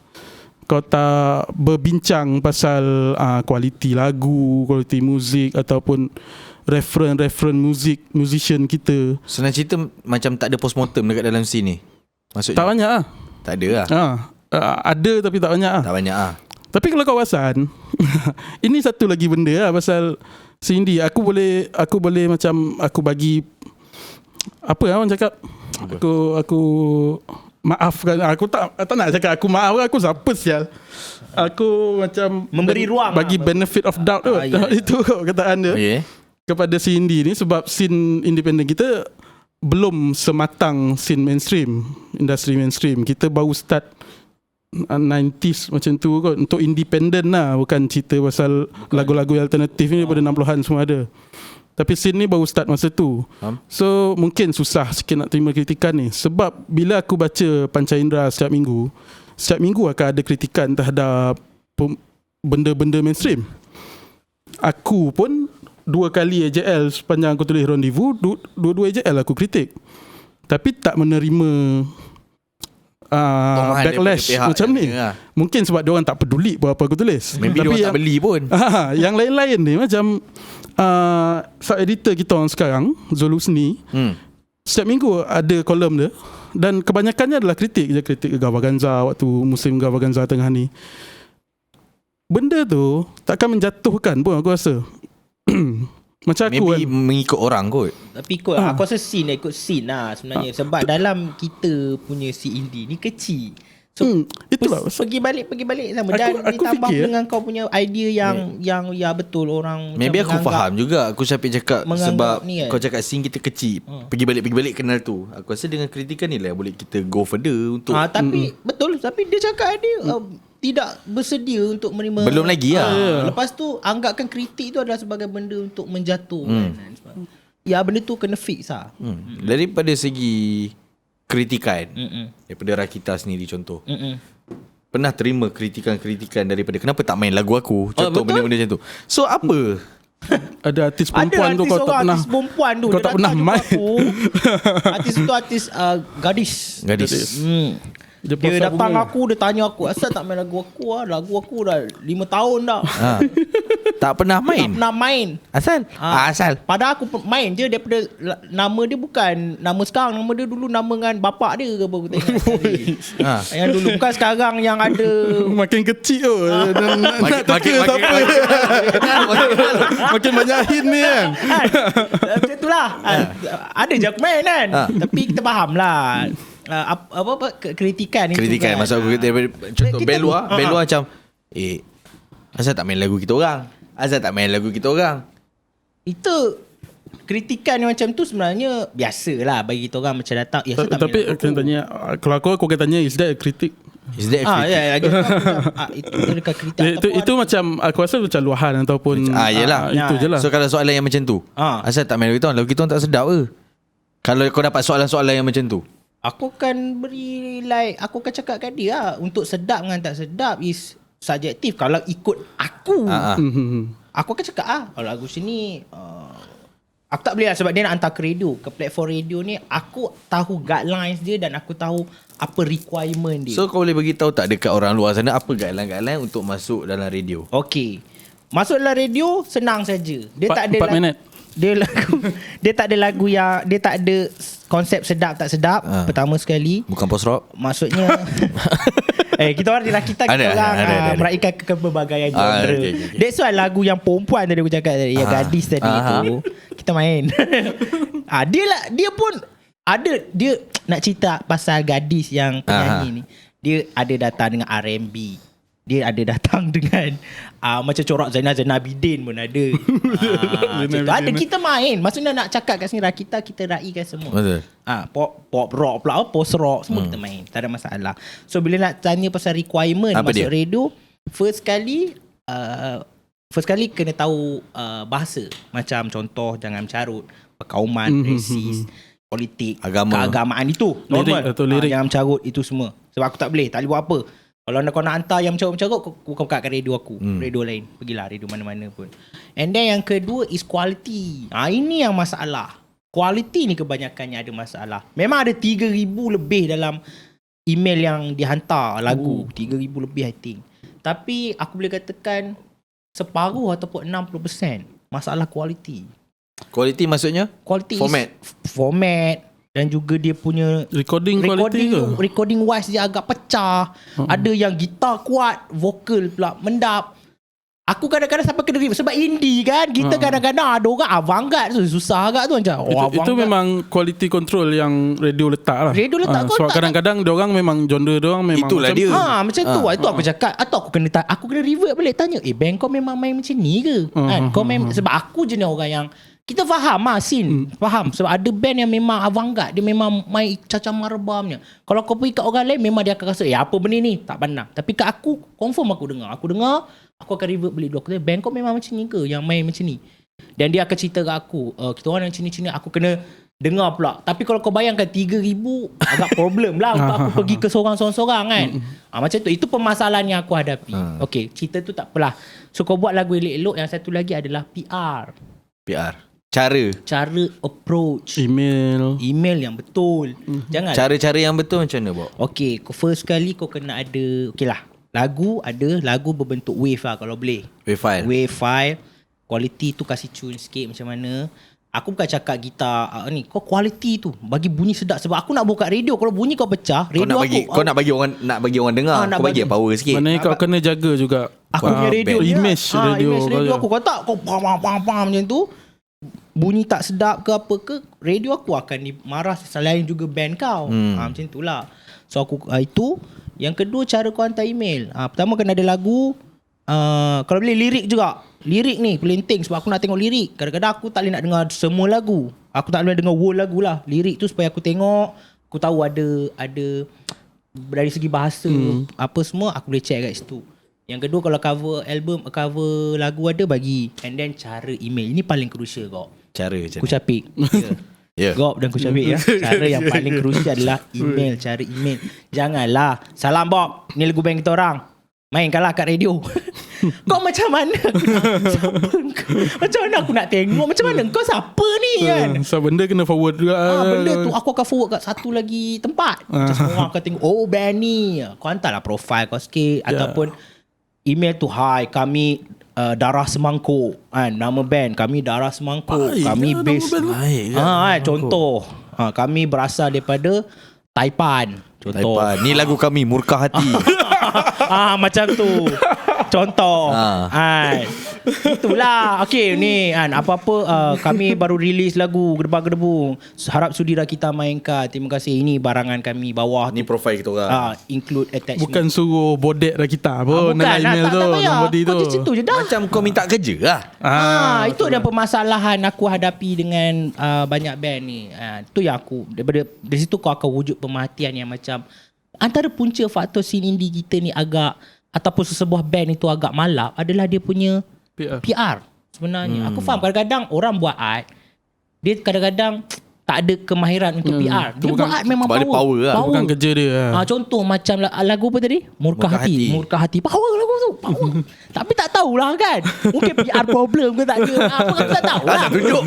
berbincang pasal kualiti lagu, kualiti muzik ataupun reference musician kita. Senang cerita macam tak ada postmortem dekat dalam scene ni. Maksudnya tak banyak lah. Tak ada lah. Ada tapi tak banyak lah. Tak banyak lah. Tapi kalau kau perasan ini satu lagi benda lah pasal Cindy. Aku boleh macam aku bagi apa orang cakap, aku maafkan. Aku tak nak cakap aku maaf, aku siapa sial. Aku macam memberi ruang bagi benefit of doubt tu. Itu kataan dia kepada Cindy ni, sebab scene independent kita belum sematang scene mainstream, industri mainstream. Kita baru start 90s macam tu kot. Untuk independent lah, bukan cerita pasal lagu-lagu alternatif ni daripada 60-an semua ada. Tapi scene ni baru start masa tu. So mungkin susah sikit nak terima kritikan ni. Sebab bila aku baca Panca Indera setiap minggu akan ada kritikan terhadap benda-benda mainstream. Aku pun 2 kali AJL sepanjang aku tulis Rendezvous, dua-dua AJL aku kritik. Tapi tak menerima backlash macam ni. Mungkin sebab diorang tak peduli apa aku tulis. Maybe diorang tak beli pun. Yang lain-lain ni macam sub-editor kita orang sekarang, Zul Husni, setiap minggu ada kolom dia. Dan kebanyakannya adalah kritik je. Kritik Gavaganza waktu musim Gavaganza tengah ni. Benda tu takkan menjatuhkan pun aku rasa. Macam aku maybe mengikut orang kot. Tapi aku rasa scene lah sebenarnya. Sebab dalam kita punya si indie ni kecil. So itulah pergi balik sama. Dan ditambah dengan kau punya idea yang ya betul orang. Maybe aku faham juga aku Syafiq cakap sebab ni kan, kau cakap scene kita kecil. Pergi balik kenal tu. Aku rasa dengan kritikan ni lah boleh kita go further untuk tapi betul. Tapi dia cakap dia tidak bersedia untuk menerima. Belum lagi lah. Lepas tu anggapkan kritik tu adalah sebagai benda untuk menjatuhkan. Ya benda tu kena fix lah. Daripada segi kritikan, daripada Rakita sendiri contoh, pernah terima kritikan daripada kenapa tak main lagu aku, contoh benda-benda macam tu. So apa? Ada artis perempuan tu kau tak pernah, kau tak pernah main. Artis tu gadis. Dia Dia pasal datang bunga. aku, dia tanya aku, asal tak main lagu aku lah? Lagu aku dah 5 tahun dah. Tak pernah Tak main. pernah main. Asal? Asal. Padahal aku main je daripada nama dia bukan nama sekarang, nama dia dulu nama dengan bapak dia ke apa aku tengok. Yang dulu bukan sekarang yang ada. Makin kecil tu. Nak teka siapa. Makin banyak hint ni kan. Macam tu lah. Ada je aku main kan. Tapi kita faham lah. Apa kritikan itu Kritikan kan. masuk aku daripada contoh Kita band luar, tu, band luar macam asal tak main lagu kita orang? Asal tak main lagu kita orang? Itu kritikan yang macam tu sebenarnya biasalah bagi kita orang macam datang. Ya, saya tak Tapi main lagu akan aku. tanya, kalau aku akan tanya, is that a critic? Is that a critic? Ya, lagi itu dekat kritik Itu macam aku rasa macam luahan ataupun Yelah. itu je lah. So kalau soalan yang macam tu, asal tak main lagu kita orang? Lagu kita orang tak sedap ke? Kalau kau dapat soalan-soalan yang macam tu, aku akan beri aku akan cakap kat dia lah. Untuk sedap dengan tak sedap is subjektif. Kalau ikut aku, aku akan cakap kalau lagu sini aku tak boleh lah sebab dia nak hantar ke radio, ke platform radio ni. Aku tahu guidelines dia dan aku tahu apa requirement dia. so kau boleh bagi tahu tak dekat orang luar sana apa guideline-guideline untuk masuk dalam radio? Okey. Masuk dalam radio senang saja. Dia tak ada 4 minit. Dia tak ada lagu yang dia tak ada konsep sedap tak sedap. Pertama sekali. Bukan post rock? Maksudnya kita orang di Rakita kita orang meraihkan keberbagai genre. Okay. That's why lagu yang perempuan tadi aku cakap tadi, yang gadis tadi tu kita main. Dia pun ada, dia nak cerita pasal gadis yang penyanyi ni. Dia ada datang dengan R&B. Dia ada datang dengan macam corak Zainal Abidin pun ada. Ada kita main. Maksudnya nak cakap kat sini Rakita kita raikan semua. Betul. Pop rock pula, post rock semua kita main. Tak ada masalah. So bila nak tanya pasal requirement apa masuk dia? radio, first kali kena tahu bahasa. Macam contoh jangan mencarut, perkauman, resis, politik, keagamaan itu normal. Lirik atau lirik. Jangan mencarut itu semua. Sebab aku tak boleh buat apa. Kalau kau nak hantar yang mencarut, kau buka kat radio aku. Radio lain. Pergilah radio mana-mana pun. And then yang kedua is quality. Ini yang masalah. Quality ni kebanyakannya ada masalah. Memang ada 3,000 lebih dalam email yang dihantar lagu. 3,000 lebih I think. Tapi aku boleh katakan separuh ataupun 60% masalah quality. Quality maksudnya? Quality Format. dan juga dia punya Recording quality ke? recording wise dia agak pecah. Ada yang gitar kuat, vokal pula mendap. Aku kadang-kadang sampai kena review sebab indie kan. Kita kadang-kadang ada orang avant-garde tu susah agak tu macam. Itu memang quality control yang radio letak lah. Radio letak sebab kadang-kadang diorang memang genre diorang memang Itulah macam dia. macam tu. Itu aku cakap. Atau aku kena revert balik tanya, band kau memang main macam ni ke? Kau main sebab aku jenis orang yang kita faham scene. Faham. Sebab ada band yang memang avant-garde. Dia memang main cacah marbamnya. Kalau kau pergi kat orang lain, memang dia akan rasa, apa benda ni? Tak pandang. Tapi kat aku, confirm aku dengar. Aku akan revert balik dulu. Aku tanya, band kau memang macam ni ke? Yang main macam ni? Dan dia akan cerita kat aku, kita orang yang macam ni. Aku kena dengar pula. Tapi kalau kau bayangkan 3,000, agak problem lah untuk aku pergi ke seorang-seorang kan. Macam tu. Itu permasalahan yang aku hadapi. Okay, cerita tu tak apalah. So kau buat lagu elok-elok. Yang satu lagi adalah PR. Cara approach email yang betul. Jangan Cara-cara yang betul macam mana, Bob? Okay, first kali kau kena ada, okay lah, lagu berbentuk wave lah kalau boleh. Wave file. Quality tu kasih tune sikit macam mana. Aku bukan cakap gitar ni, kau quality tu bagi bunyi sedap. Sebab aku nak buka radio, kalau bunyi kau pecah radio Kau nak bagi orang dengar. Kau bagi power sikit. Maknanya kau kena jaga juga aku punya radio dia, image radio aku. Kau tak kau pam macam tu, bunyi tak sedap ke apa ke, radio aku akan dimarah. Selain juga band kau. Macam itulah. So aku itu. Yang kedua, cara kau hantar email. Pertama kena ada lagu. Kalau boleh lirik juga. Lirik ni penting sebab aku nak tengok lirik. Kadang-kadang aku tak boleh nak dengar semua lagu. Aku tak boleh dengar whole lagu lah. Lirik tu supaya aku tengok, aku tahu ada dari segi bahasa apa semua, aku boleh check kat situ. Yang kedua, kalau cover lagu ada, bagi. And then cara email. Ini paling crucial kau. Cara macam Aku capik. Gop dan Kucabik ya. Cara yang paling crucial adalah email. Cara email. Janganlah, salam Bob, ni lagu band kita orang, mainkanlah kat radio. Kau macam mana? Siapa kau? Macam mana aku nak tengok? Macam mana kau siapa ni kan? So benda kena forward juga. Benda tu aku akan forward kat satu lagi tempat. Macam semua orang akan tengok, oh band ni. Kau hantarlah profile kau sikit. Ataupun email tu, hi kami Darah Semangkuk kan, nama band kami Darah Semangkuk. Baik kami ke, base nama band? contoh kami berasal daripada Taipan. Contoh Taipan. Ni lagu kami Murka Hati. macam tu. Contoh. Itulah. Okay ni kan, apa-apa kami baru release lagu Gedebak-Gedebung. Harap sudira kita mainkan. Terima kasih. Ini barangan kami bawah Ni tu. profile kita orang. Include attachment. Bukan suruh bodek dah kita bukan pun dalam email tak tu, payah. nombor Kau tu. di situ je dah. Macam kau minta kerja lah. Itu ada permasalahan aku hadapi dengan banyak band ni. Itu yang aku dari situ kau akan wujud pemerhatian yang macam antara punca faktor scene indie kita ni agak ataupun sesebuah band itu agak malap adalah dia punya PR sebenarnya. Aku faham kadang-kadang orang buat art, dia kadang-kadang tak ada kemahiran untuk PR. Dia buat art memang ada power lah. Bukan kerja dia. Contoh macam lagu apa tadi? Murka Hati. Murka Hati. Power lagu tu. Power. Tapi tak tahulah kan. Mungkin PR problem ke tak ada. Apa kan tak tahu lah. Tak tunjuk.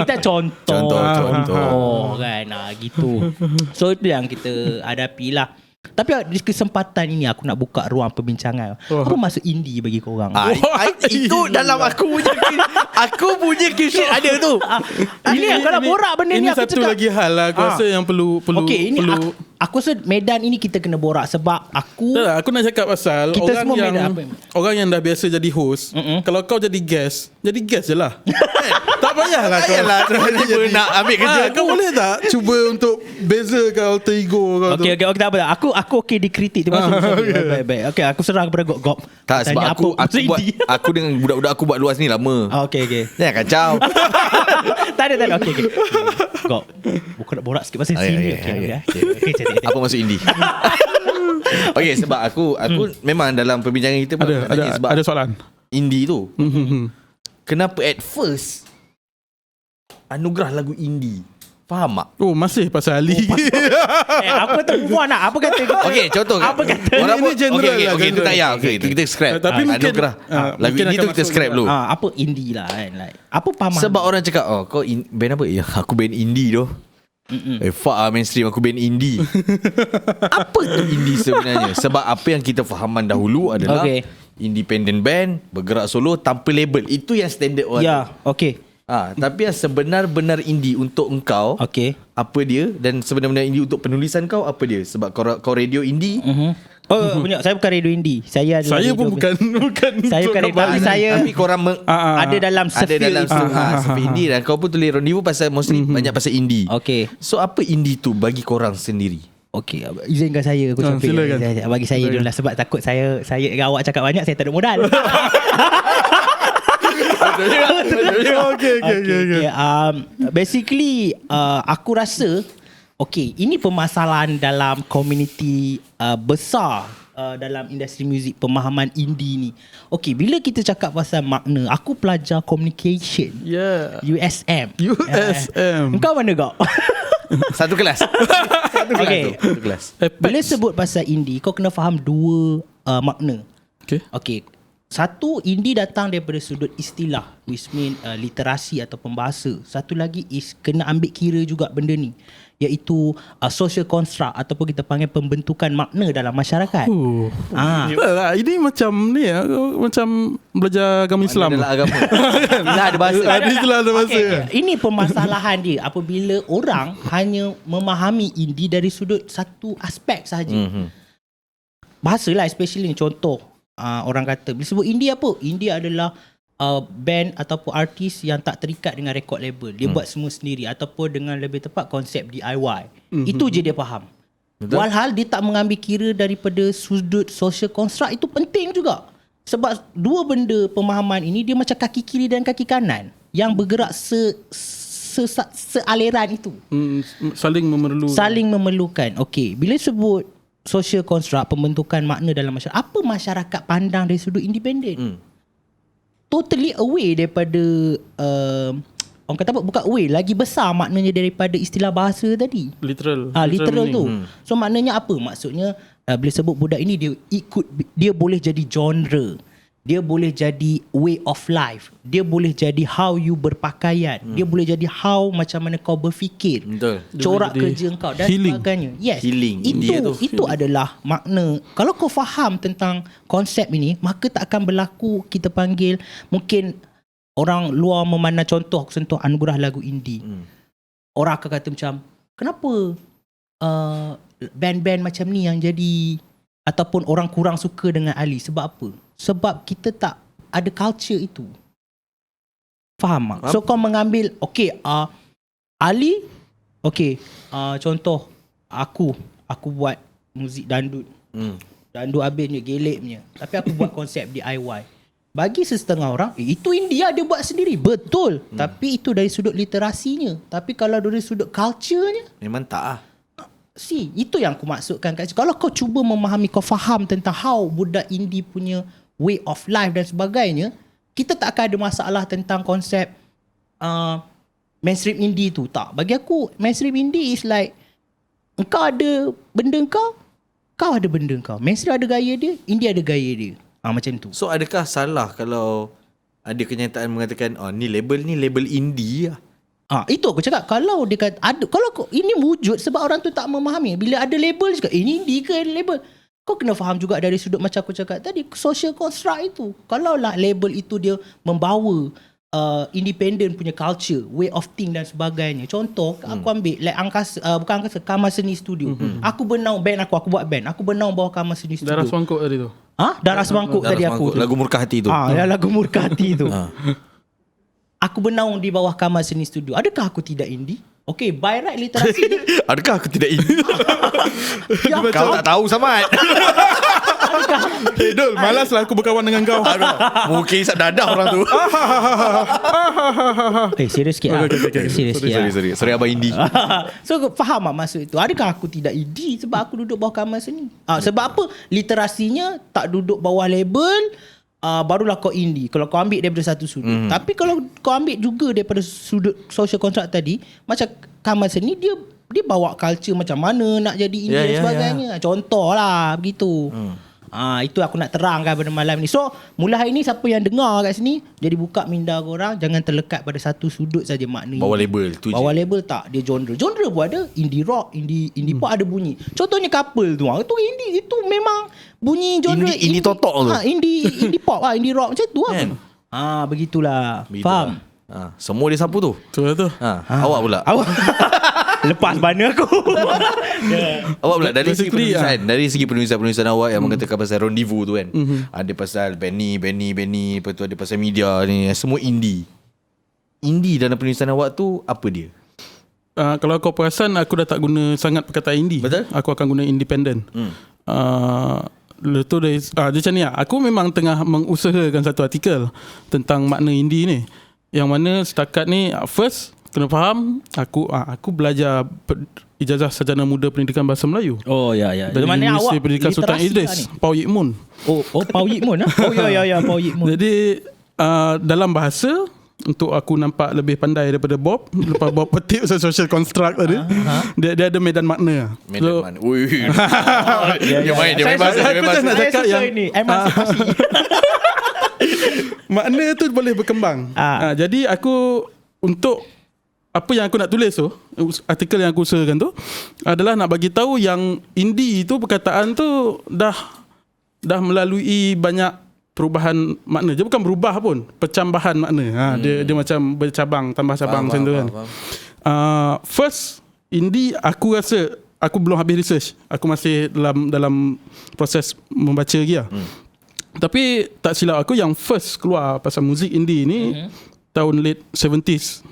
Kita contoh. Contoh. Kan. Gitu. So itu yang kita hadapi lah. Tapi di kesempatan ini aku nak buka ruang perbincangan. Apa maksud indie bagi korang? Itu dalam aku punya question ada tu. Ini kalau borak benda ni ini aku satu cakap. lagi hal lah. Aku rasa yang perlu Okey, ini aku rasa medan ini kita kena borak sebab aku tak, aku nak cakap pasal Kita orang semua yang beda apa? orang yang dah biasa jadi host. Kalau kau jadi guest je lah. Tak payahlah kau. Tiba-tiba nak ambil kerja Kau boleh tak cuba untuk bezakan alter ego kau tu? Okey, tak apa. Aku okey dikritik. Terima kasih. Baik. Okey, aku serah kepada Gop. Tak, sebab Tanya aku maksud buat indie. aku dengan budak-budak aku buat luas ni lama. Okey. Jangan kacau. Tak ada. Okey. Gop. Bukan nak borak sikit pasal sini. Okey. Apa maksud indie? Okey, sebab aku memang dalam perbincangan kita sebab Ada soalan. indie tu. Kenapa at first anugerah lagu indie? Faham tak? Oh, masih pasal Ali. Apa terbuat nak? Apa kata? Okey, contoh. Apa kata? Orang Ini pun general lah, okey, itu tak payah. general. Okey, kita scrap. Tapi mungkin anugerah. Lagu mungkin indie akan tu kita masuk scrap juga. dulu. Apa indie lah kan? Like, apa pemahaman? Sebab orang cakap, kau band apa? Ya, aku band indie tu. Fuck lah mainstream, aku band indie. Apa tu indie sebenarnya? Sebab apa yang kita fahaman dahulu adalah independent band, bergerak solo tanpa label. Itu yang standard orang. Ya, okey. Tapi yang sebenar-benar indie untuk engkau, apa dia? Dan sebenar-benar indie untuk penulisan kau, apa dia? Sebab kau radio indie. Saya bukan radio indie. Saya pun bukan Saya bukan radio, tapi saya tapi korang ada dalam sphere sphere indie. Dan kau pun tulis rendezvous pasal mostly banyak pasal indie. Okey. So apa indie tu bagi korang sendiri? Okey, izinkan saya aku topik. Silakan. Bagi saya dulu lah sebab takut saya awak cakap banyak saya tak ada modal. Okay. Basically aku rasa ini permasalahan dalam komuniti besar dalam industri muzik pemahaman indie ni. Bila kita cakap pasal makna, aku pelajar communication. USM. Engkau mana kau? Satu kelas. Satu kelas. Bila sebut pasal indie, kau kena faham dua makna. Okay. Satu, indie datang daripada sudut istilah, which mean literasi atau pembahasa. Satu lagi is kena ambil kira juga benda ni, iaitu social construct ataupun kita panggil pembentukan makna dalam masyarakat. Ini macam ni macam belajar agama Islam. Adalah agama. Ada bahasa. Ada bahasa. Ini permasalahan dia apabila orang hanya memahami indie dari sudut satu aspek sahaja. Bahasa lah, especially ni contoh. Orang kata bila sebut indie apa? Indie adalah band ataupun artis yang tak terikat dengan record label. Dia buat semua sendiri ataupun dengan lebih tepat konsep DIY. Itu je dia faham. Betul? Walhal dia tak mengambil kira daripada sudut social construct. Itu penting juga. Sebab dua benda pemahaman ini dia macam kaki kiri dan kaki kanan yang bergerak sealiran itu. Saling memerlukan. Okey, bila sebut social construct, pembentukan makna dalam masyarakat, apa masyarakat pandang dari sudut independen? Totally away daripada orang kata apa, bukan away, lagi besar maknanya daripada istilah bahasa tadi. Literal tu. So maknanya apa? Maksudnya bila sebut budak indie, dia boleh jadi genre, dia boleh jadi way of life, dia boleh jadi how you berpakaian, dia boleh jadi how macam mana kau berfikir, Betul. corak Dia boleh kerja kau dan healing. sebagainya. Yes, Healing. India tu. itu adalah makna. Kalau kau faham tentang konsep ini, maka tak akan berlaku kita panggil, mungkin orang luar memandang, contoh aku sentuh anugerah lagu indie. Orang akan kata macam, kenapa band-band macam ni yang jadi, ataupun orang kurang suka dengan Ali? Sebab apa? Sebab kita tak ada culture itu. Faham tak? So kau mengambil, Ali, contoh aku buat muzik dandut. Dandut habisnya, gelek punya. Tapi aku buat konsep DIY. Bagi sesetengah orang, itu India dia buat sendiri. Betul. Tapi itu dari sudut literasinya. Tapi kalau dari sudut culture-nya, Memang tak ah. itu yang aku maksudkan kat situ. Kalau kau cuba memahami, kau faham tentang how budak indie punya way of life dan sebagainya, kita tak akan ada masalah tentang konsep mainstream indie tu. Tak. Bagi aku, mainstream indie is like, engkau ada benda kau ada benda kau. Mainstream ada gaya dia, indie ada gaya dia. Macam tu. So adakah salah kalau ada kenyataan mengatakan ni label indie lah? Itu aku cakap, kalau dia kata ada, ini wujud sebab orang tu tak memahami. Bila ada label cakap ini indie ke label, kau kena faham juga dari sudut macam aku cakap tadi, social construct itu. Kalau lah label itu dia membawa independent punya culture, way of think dan sebagainya. Contoh aku ambil like Kamar Seni Studio. Aku bernaung band aku buat band. Aku bernaung bawah Kamar Seni Studio. Darah Semangkuk tadi tu. Darah Semangkuk tadi aku. Lagu Murka Hati tu. Lagu Murka Hati tu. Aku bernaung di bawah Kamar Seni Studio. Adakah aku tidak indie? Okay, by right literasi dia. Adakah aku tidak indie? Ya, Kau tak tahu Samad. Dul, malaslah aku berkawan dengan kau. Mungkin isap dadah orang tu. Serius sikit lah. Serius sikit lah. Sorry Abang indie. So faham tak maksud itu? Adakah aku tidak indie sebab aku duduk bawah Kamar Seni? Sebab apa? Literasinya tak duduk bawah label, barulah kau indie. Kalau kau ambil daripada satu sudut. Tapi kalau kau ambil juga daripada sudut social contract tadi, macam Kamar Seni, dia bawa culture macam mana nak jadi indie dan sebagainya. Contoh lah begitu. Itu aku nak terangkan pada malam ni. So mula hari ni, siapa yang dengar kat sini, jadi buka minda korang, jangan terlekat pada satu sudut saja makna. Bawa label tu Bawa label tak. Dia genre pun ada. Indie rock, indie pop ada bunyi. Contohnya Couple tu. Itu indie, itu memang bunyi genre Indie totok tu. Indie pop lah, indie rock macam tu lah. Kan? Begitulah. Faham? Semua dia sapu tu. Betul tu. Awak pula. Lepas mana aku. Awak pula dari segi Basically, penulisan, dari segi penulisan awak yang mengatakan pasal rendezvous tu kan. Ada pasal Benny, lepas tu ada pasal media ni, semua indie. Indie dalam penulisan awak tu apa dia? Kalau kau perasan, aku dah tak guna sangat perkataan indie. Betul. Aku akan guna independent. Lepas tu dia macam ni lah. Aku memang tengah mengusahakan satu artikel tentang makna indie ni, yang mana setakat ni first kena faham, aku belajar ijazah sarjana muda pendidikan bahasa Melayu. Ya. Dari Universiti Pendidikan Sultan Idris, Pau Yik Mun. Pau Yik Mun. Ya, Pau Yik Mun. Jadi dalam bahasa, untuk aku nampak lebih pandai daripada Bob, lepas Bob petik social construct tadi, dia ada medan makna. Medan mana? Dia main bahasa. Aku just nak cakap yang ini emansipasi. makna tu boleh berkembang. Jadi aku, untuk apa yang aku nak tulis tu, artikel yang aku usahakan tu adalah nak bagi tahu yang indie tu, perkataan tu dah melalui banyak perubahan makna. Dia bukan berubah pun, percambahan makna. Dia macam bercabang, tambah cabang macam tu kan. First, indie aku rasa aku belum habis research. Aku masih dalam proses membaca lagi lah. Tapi tak silap aku, yang first keluar pasal muzik indie ni tahun late 70s.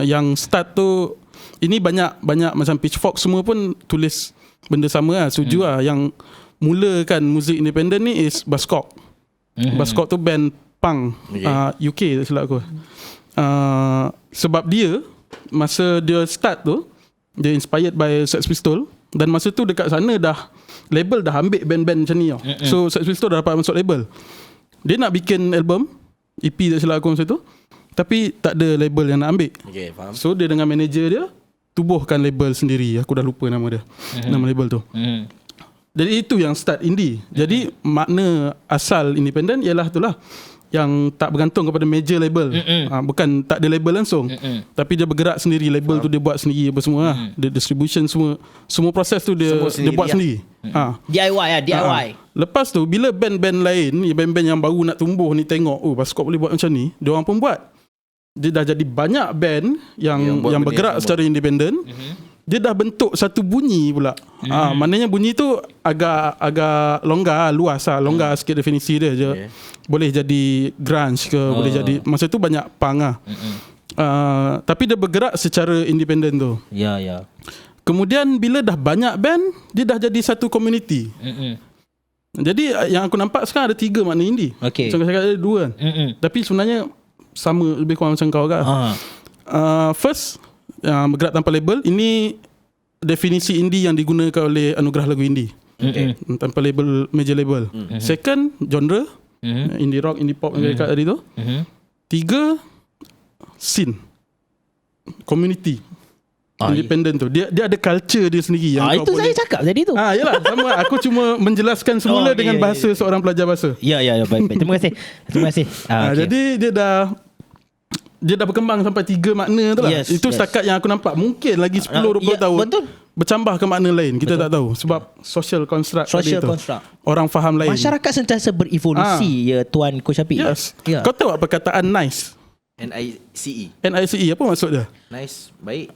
Yang start tu, ini banyak macam Pitchfork semua pun tulis benda sama lah, setuju lah. Yang mulakan muzik independent ni is Buzzcock. Buzzcock tu band punk, UK tak silap aku. Sebab dia, masa dia start tu, dia inspired by Sex Pistols, dan masa tu dekat sana label dah ambil band-band macam ni tau. So Sex Pistols dah dapat masuk label. Dia nak bikin album EP tak silap aku masa tu, tapi tak ada label yang nak ambil. Faham. So dia dengan manager dia tubuhkan label sendiri. Aku dah lupa nama dia, nama label tu. Jadi itu yang start indie. Jadi makna asal independent ialah itulah yang tak bergantung kepada major label. Bukan tak ada label langsung. Tapi dia bergerak sendiri, label tu dia buat sendiri apa semua lah. Dia distribution semua proses tu dia buat sendiri. DIY lah, DIY. Lepas tu bila band-band lain, band-band yang baru nak tumbuh ni tengok, Baskop boleh buat macam ni, dia orang pun buat. Dia dah jadi banyak band yang bergerak secara independent. Dia dah bentuk satu bunyi pula. Maknanya bunyi tu agak longgar, luas lah. Longgar sikit definisi dia. Boleh jadi grunge ke, boleh jadi, masa tu banyak punk lah. Tapi dia bergerak secara independent tu. Ya. Kemudian bila dah banyak band, dia dah jadi satu community. Jadi yang aku nampak sekarang ada 3 makna indie. Okay. Macam cakap ada 2 kan. Tapi sebenarnya sama, lebih kurang macam kau kan. First, bergerak tanpa label. Ini definisi indie yang digunakan oleh Anugerah Lagu Indie. Tanpa label, major label. Second, genre. Indie rock, indie pop yang dekat tadi tu. 3, scene, community, independent tu. Dia ada culture dia sendiri yang itu saya cakap tadi tu. Yalah, sama. Aku cuma menjelaskan semula dengan bahasa seorang pelajar bahasa. Ya, baik. Terima kasih. Okay. Jadi dia dah berkembang sampai 3 makna tu lah. Itu setakat yang aku nampak. Mungkin lagi 10-20 tahun betul. bercambah ke makna lain. Kita tak tahu. Sebab social construct Social tadi tu. construct. Orang faham lain. Masyarakat sentiasa berevolusi, ya Tuan Coach Syafiq. Yes. Ya. Kau tahu apa perkataan nice? NICE. NICE apa maksud dia? Nice, baik.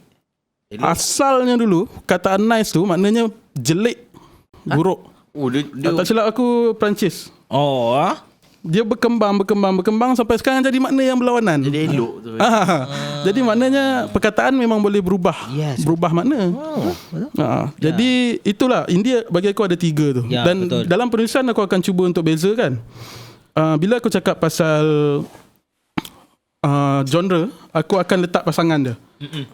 Asalnya dulu kataan nice tu maknanya jelek, buruk. Tak silap aku Perancis. Dia berkembang sampai sekarang jadi makna yang berlawanan. Jadi elok tu. Jadi maknanya perkataan memang boleh berubah. Berubah makna. Jadi itulah India bagi aku ada 3 tu. Dan betul. Dalam penulisan aku akan cuba untuk bezakan. Bila aku cakap pasal genre, aku akan letak pasangan dia.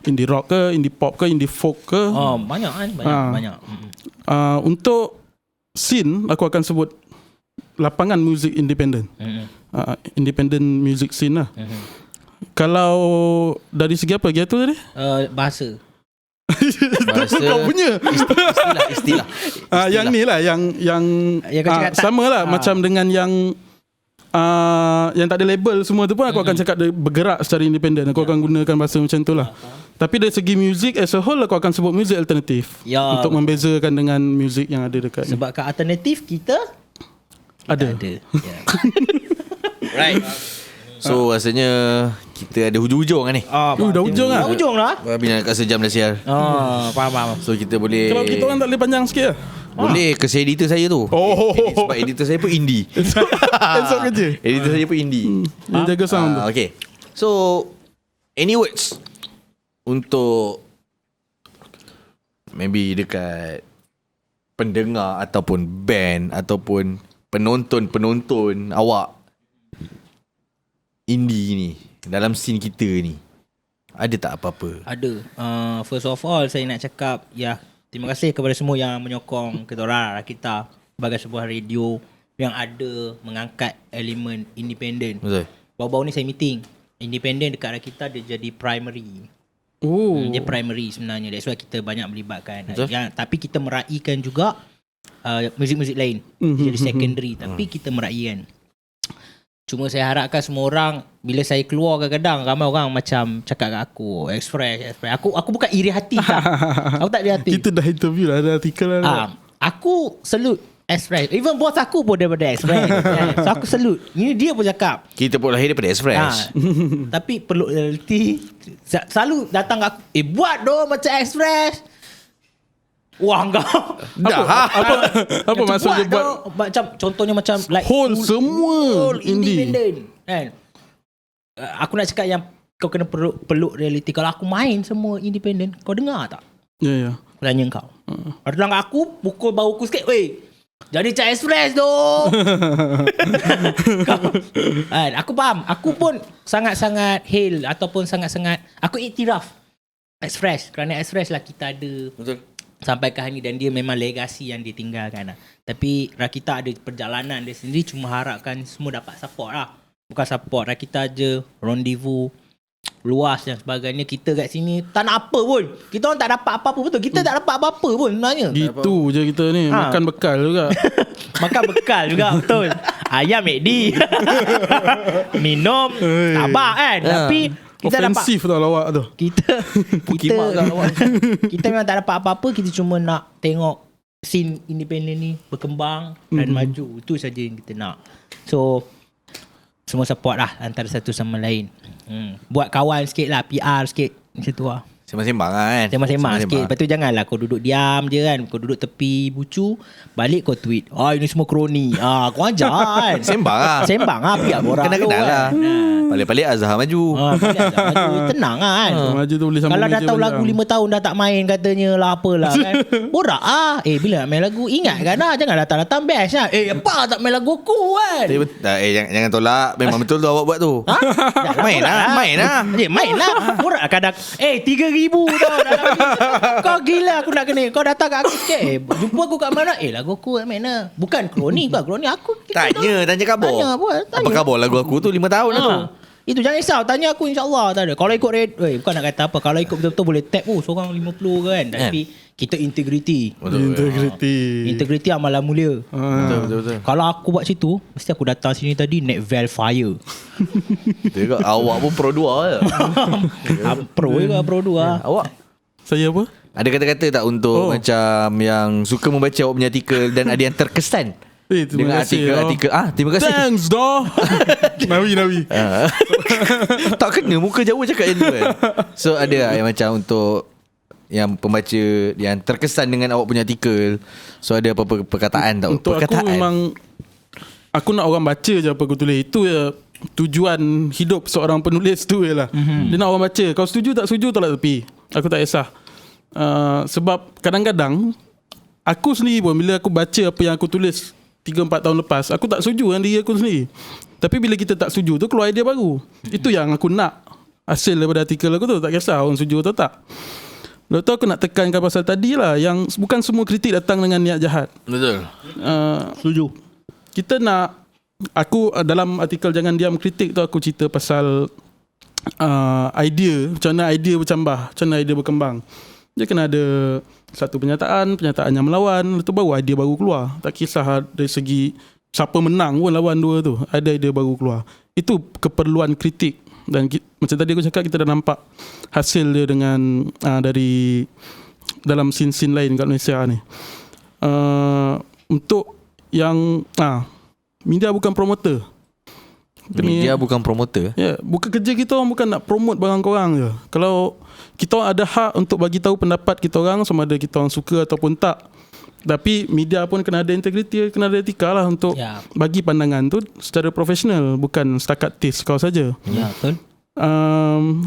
Indie rock ke, indie pop ke, indie folk ke. Banyak kan? Banyak. Untuk scene aku akan sebut lapangan muzik independent. Independent music scene lah. Kalau dari segi apa dia tu tadi? Bahasa. Kau punya istilah. Yang ni lah yang sama lah macam dengan yang tak ada label semua tu pun aku akan cakap dia bergerak secara independent. Aku akan gunakan bahasa macam tu lah. Tapi dari segi music as a whole aku akan sebut music alternatif untuk membezakan dengan music yang ada dekat ni. Sebab kat alternatif kita ada. Right. So rasanya kita ada hujung-hujung kan ni. Dah hujung lah. Hujung lah. Bila nak kat sejam dah sial. Faham. So kita boleh, kalau kita orang tak boleh panjang sikit lah. Boleh ke editor saya tu. Sebab editor saya pun indie. Esok kerja. Editor saya pun indie. Yang jaga sound tu. Okay. So any words untuk maybe dekat pendengar ataupun band ataupun penonton awak indie ni dalam scene kita ni, ada tak apa-apa? Ada. First of all saya nak cakap terima kasih kepada semua yang menyokong kita orang kita sebagai sebuah radio yang ada mengangkat elemen independent. Betul. Baru-baru ni saya meeting independent dekat Rakita dia jadi primary. Dia primary sebenarnya. That's why kita banyak melibatkan. Tapi kita meraihkan juga muzik-muzik lain. Jadi secondary tapi kita meraihkan. Cuma saya harapkan semua orang bila saya keluar kadang-kadang ramai orang macam cakap kat aku express. Aku bukan iri hati tak. Aku tak iri hati. Kita dah interview lah, ada artikel lah. Aku salute Express. Even bos aku pun daripada Express. So aku salute. Ini dia pun cakap. Kita pun lahir daripada Express. Tapi perlu reality selalu datang kat aku. Buat doh macam Express. Wah kau. Apa maksudnya buat? Macam contohnya macam like whole semua independent kan. Aku nak cakap yang kau kena peluk reality. Kalau aku main semua independent, kau dengar tak? Ya. Tanya kau. Datang kat aku, pukul bau aku sikit. Weh, jadi Cak Express doh. Aku faham. Aku pun sangat-sangat hail ataupun sangat-sangat aku iktiraf Express. Kerana Express lah kita ada. Betul. Sampai ke hari ni dan dia memang legasi yang ditinggalkan lah. Tapi Rakita ada perjalanan dia sendiri. Cuma harapkan semua dapat support lah. Bukan support Rakita je, Rendezvous, luas dan sebagainya. Kita kat sini tak nak apa pun. Kita orang tak dapat apa-apa, betul. Kita tak dapat apa-apa pun sebenarnya. Gitu je kita ni. Makan bekal juga. Makan bekal juga, betul. Ayam McD. Minum tabak kan. Tapi kita Ofensif tau lawak tu. Kita memang tak dapat apa-apa. Kita cuma nak tengok scene independent ni berkembang dan maju. Itu saja yang kita nak. So semua support lah antara satu sama lain. Buat kawan sikit lah, PR sikit, macam tu lah. Sembang-sembang lah kan. Sembang-sembang sikit. Lepas tu janganlah kau duduk diam je kan. Kau duduk tepi bucu, balik kau tweet, ini semua kroni. Kau ajar kan. Sembang lah. Sembang lah, biar orang Kenal-kenal lah. Balik-balik Azhar maju. Balik Azhar maju. Tenang lah kan. Maju tu boleh sambung Kalau dah meja tahu lagu panjang. 5 tahun dah tak main katanya lah apalah kan. Borak bila nak main lagu ingat kan jangan datang-datang best lah. Apa tak main lagu aku kan. Jangan tolak. Memang betul tu awak buat tu. Main lah. Main lah. Borak kadang 3,000 tau dalam kau gila aku nak kena. Kau datang kat aku sikit jumpa aku kat mana lagu aku kat mana. Bukan kroni aku Tanya khabar. Apa khabar lagu aku tu 5 tahun lah tu. Itu jangan risau. Tanya aku insyaAllah tak ada. Kalau ikut bukan nak kata apa. Kalau ikut betul-betul boleh tap seorang 50 kan. Tapi kita integriti. Integriti amalan mulia. Betul. Kalau aku buat situ, mesti aku datang sini tadi naik Val Fire. Tengok awak pun Pro 2 je. Pro juga Pro 2. Awak Saya apa? ada kata-kata tak untuk macam yang suka membaca awak punya artikel dan ada yang terkesan Terima dengan kasih. artikel. Terima kasih. Thanks doh. Nawi. Tak kena muka jauh cakap yang tu kan. So ada yang macam untuk yang pembaca yang terkesan dengan awak punya artikel. So ada apa-apa perkataan tak? Untuk aku memang aku nak orang baca je apa aku tulis. Itu ya tujuan hidup seorang penulis tu ialah. Dia nak orang baca. Kau setuju tak setuju tolak tepi. Aku tak kisah. Sebab kadang-kadang aku sendiri pun bila aku baca apa yang aku tulis 3-4 tahun lepas, aku tak setuju dengan diri aku sendiri. Tapi bila kita tak setuju tu keluar idea baru. Itu yang aku nak hasil daripada artikel aku tu. Tak kisah orang setuju atau tak. Lepas tu aku nak tekankan pasal tadi lah, yang bukan semua kritik datang dengan niat jahat. Betul. Setuju. Kita nak, aku dalam artikel Jangan Diam Kritik tu aku cerita pasal idea, macam mana idea bercambah, macam mana idea berkembang. Dia kena ada satu pernyataan yang melawan, lepas tu baru idea baru keluar. Tak kisah dari segi siapa menang pun lawan dua tu, ada idea baru keluar. Itu keperluan kritik. Dan macam tadi aku cakap, kita dah nampak hasil dia dengan dari dalam scene-scene lain kat Malaysia ni. Untuk yang media bukan promoter. Media bukan promoter. Ya, bukan kerja kita orang bukan nak promote barang korang je. Kalau kita orang ada hak untuk bagi tahu pendapat kita orang, sama ada kita orang suka ataupun tak. Tapi media pun kena ada integriti, kena ada etika lah untuk bagi pandangan tu secara profesional, bukan setakat taste kau saja. Ya, betul.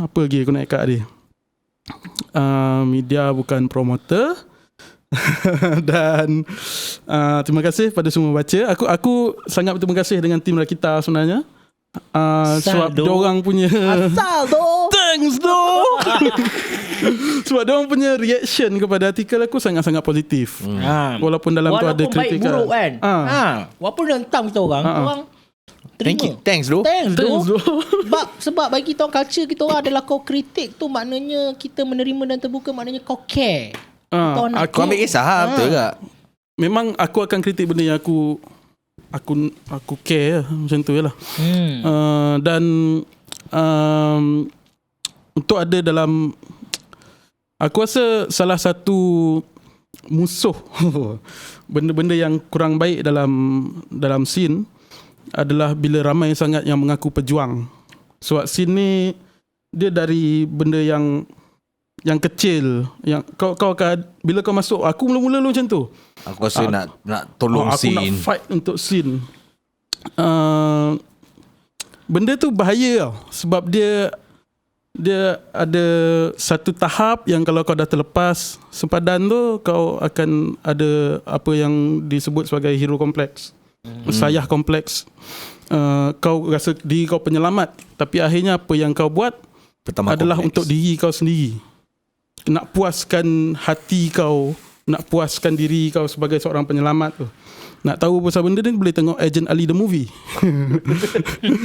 Apa lagi aku nak ikat dia? Media bukan promoter. Dan terima kasih pada semua baca. Aku sangat berterima kasih dengan tim Rakita sebenarnya. Sebab diorang punya asal tu. Thanks doh. Sebab diorang punya reaction kepada artikel aku sangat-sangat positif. Walaupun dalam tu ada kritik, baik buruk kan. Walaupun tentang kita orang, orang terima. Thanks doh. Sebab bagi kita orang culture kita orang adalah kau kritik tu maknanya kita menerima dan terbuka, maknanya kau care. Aku ambil kisah betul tak? Memang aku akan kritik benda yang aku care lah, macam tu je lah. Dan untuk ada dalam, aku rasa salah satu musuh benda-benda yang kurang baik dalam scene adalah bila ramai sangat yang mengaku pejuang. Sebab scene ni dia dari benda yang kecil, yang kau akan, bila kau masuk, aku mula-mula macam tu. Aku rasa nak tolong aku scene. Aku nak fight untuk scene. Benda tu bahaya tau. Sebab dia ada satu tahap yang kalau kau dah terlepas sempadan tu, kau akan ada apa yang disebut sebagai hero kompleks, sayah kompleks. Kau rasa diri kau penyelamat, tapi akhirnya apa yang kau buat adalah kompleks untuk diri kau sendiri. Nak puaskan hati kau nak puaskan diri kau sebagai seorang penyelamat tu. Nak tahu pasal benda ni boleh tengok Agent Ali the Movie.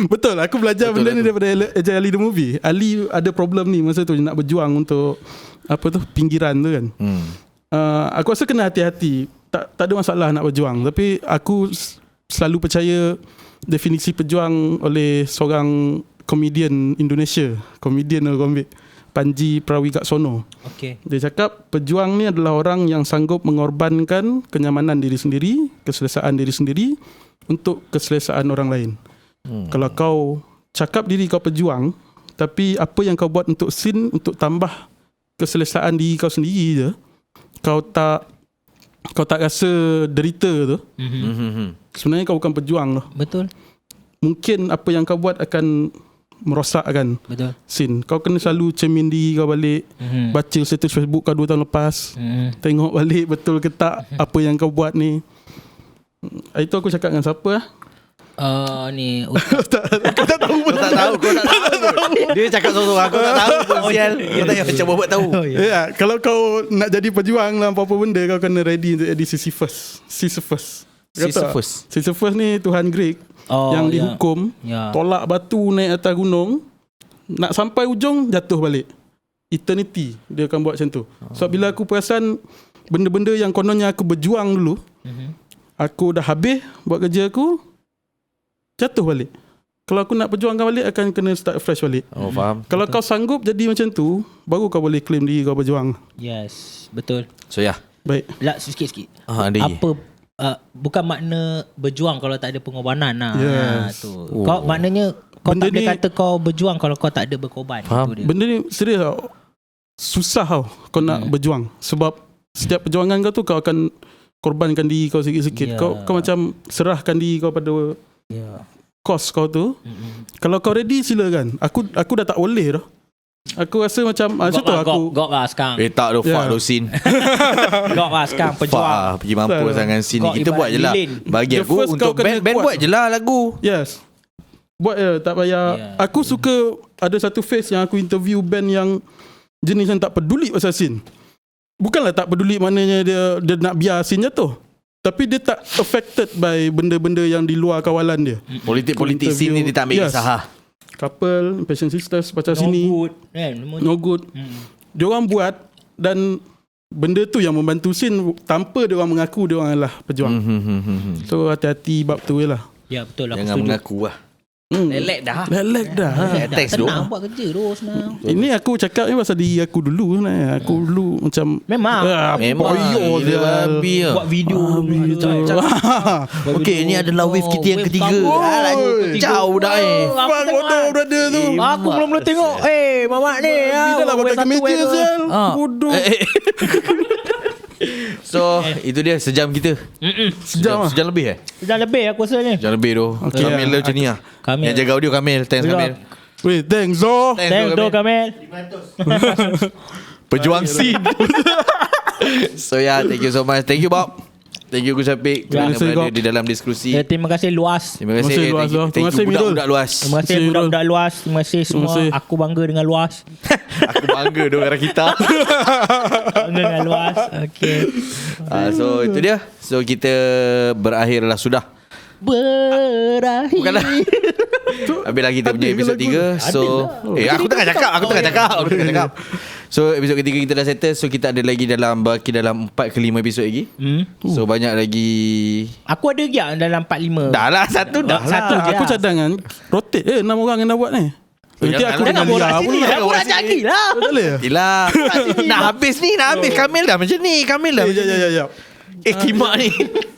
Betul, aku belajar benda ni daripada Agent Ali the Movie. Ali ada problem ni masa tu, nak berjuang untuk apa tu, pinggiran tu kan. Aku rasa kena hati-hati. Tak ada masalah nak berjuang, tapi aku selalu percaya definisi pejuang oleh seorang komedian Indonesia. Komedian aku ambil, Panji Prawigaksono. Okay. Dia cakap pejuang ni adalah orang yang sanggup mengorbankan kenyamanan diri sendiri, keselesaan diri sendiri untuk keselesaan orang lain. Kalau kau cakap diri kau pejuang, tapi apa yang kau buat untuk scene, untuk tambah keselesaan diri kau sendiri je, kau tak rasa derita tu, sebenarnya kau bukan pejuang tu. Betul. Mungkin apa yang kau buat akan merosakkan scene. Kau kena selalu cermin diri kau balik, baca status Facebook kau 2 tahun lepas, tengok balik betul ke tak apa yang kau buat ni. Itu aku cakap dengan siapa? Ni Aku tak tahu pun. Kau tak tahu. Dia cakap seorang-seorang, aku tak tahu pun sial. Kau tak payah macam buat tahu. Ya, kalau kau nak jadi pejuang dalam apa-apa benda, kau kena ready untuk jadi Sisyphus. Sisyphus ni Tuhan Greek yang dihukum tolak batu naik atas gunung, nak sampai ujung jatuh balik. Eternity dia akan buat macam tu. So bila aku perasan benda-benda yang kononnya aku berjuang dulu, aku dah habis buat kerja aku, jatuh balik. Kalau aku nak perjuangkan balik, akan kena start fresh balik. Faham. Kalau kau sanggup jadi macam tu, baru kau boleh claim diri kau berjuang. Yes, betul. So Baik. Sikit-sikit. Apa bukan makna berjuang kalau tak ada pengorbanan lah. Yes. Tu. Kau maknanya kau benda tak boleh ni, kata kau berjuang kalau kau tak ada berkorban. Benda ni serius tau. Susah tau kau nak berjuang. Sebab setiap perjuangan kau tu, kau akan korbankan diri kau sikit-sikit. Kau macam serahkan diri kau pada kos kau tu. Kalau kau ready, silakan. Aku dah tak boleh dah. Aku rasa macam macam tu aku gok lah sekarang. tak do fuck do scene. Gok lah sekarang pejuang. Pergi mampus sangat scene ni. Kita buat je lah. Bagi The aku first untuk kau kena band kuat. buat je lah lagu. Yes. Buat je, tak payah. Aku suka ada satu phase yang aku interview band yang jenis yang tak peduli pasal scene. Bukanlah tak peduli maknanya dia nak biar scene jatuh, tapi dia tak affected by benda-benda yang di luar kawalan dia. Politik scene ni dia tak ambil kisah. Couple, Passion Sisters, pacar sini, no good. Diorang buat, dan benda tu yang membantu scene tanpa diorang mengaku diorang adalah pejuang. So hati-hati bab tu je lah. Ya betul lah. Jangan mengaku lah. Lelek dah. Teks tu. Senang buat kerja tu senang. Ini aku cakap ni pasal diri aku dulu sebenarnya. Aku dulu macam Memang buat video Okay, ni adalah wave kita yang ketiga. Jauh dah Bang bodoh brother tu. Aku belum tengok. Mamak ni Dia lah pakai kemeja sial. Bodoh. So itu dia sejam kita. Sejam lebih Dah lebih aku rasa ni. Sejam lebih tu. Okay. Kamil lah macam ni lah. Kamil. Yang jaga audio Kamil. Thanks Kamil. Wait, thanks Zo. Thanks do Kamil. Pejuang scene. So thank you so much. Thank you Bob. Thank you Gus Apik kerana berada di dalam diskusi. Terima kasih luas. Terima kasih luas. Terima kasih budak-budak luas. Terima kasih budak-budak luas. Terima kasih semua. Aku bangga dengan luas. Aku bangga dengan kita. Bangga dengan luas. Okay. So itu dia. So kita berakhirlah sudah. Berakhir. Bukanlah. Habislah kita punya episod 3. So aku tengah cakap. So episod ketiga kita dah settle. So kita ada lagi baki dalam 4 ke 5 episod lagi. So banyak lagi. Aku ada lagi dalam 4-5. Dah lah satu dah. Satu je. Aku cadangan rotate 6 orang yang nak buat ni. Nanti aku Jangan borak sini. Jangan borak lagi lah. Yelah. Nak habis ni. Kamil dah macam ni. Ya. Kimak ni.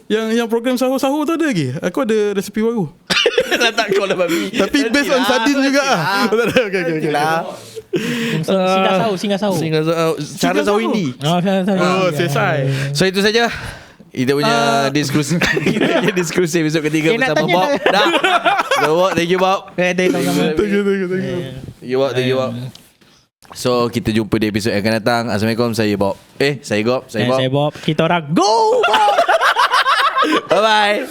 Yang program sahur-sahur tu ada lagi. Aku ada resipi baru. Tak kau lah babi. Tapi based on sardin juga lah. Okay. Singgah sahur. Cara sahur ini. Selesai. So itu saja. Kita punya diskusi. Diskusi episod ketiga bersama Bob. Dah. So Bob, thank you Bob. Thank you. Thank you Bob. So kita jumpa di episod yang akan datang. Assalamualaikum. Saya Bob. Saya Bob. Saya Bob. Kita orang go. Bye bye.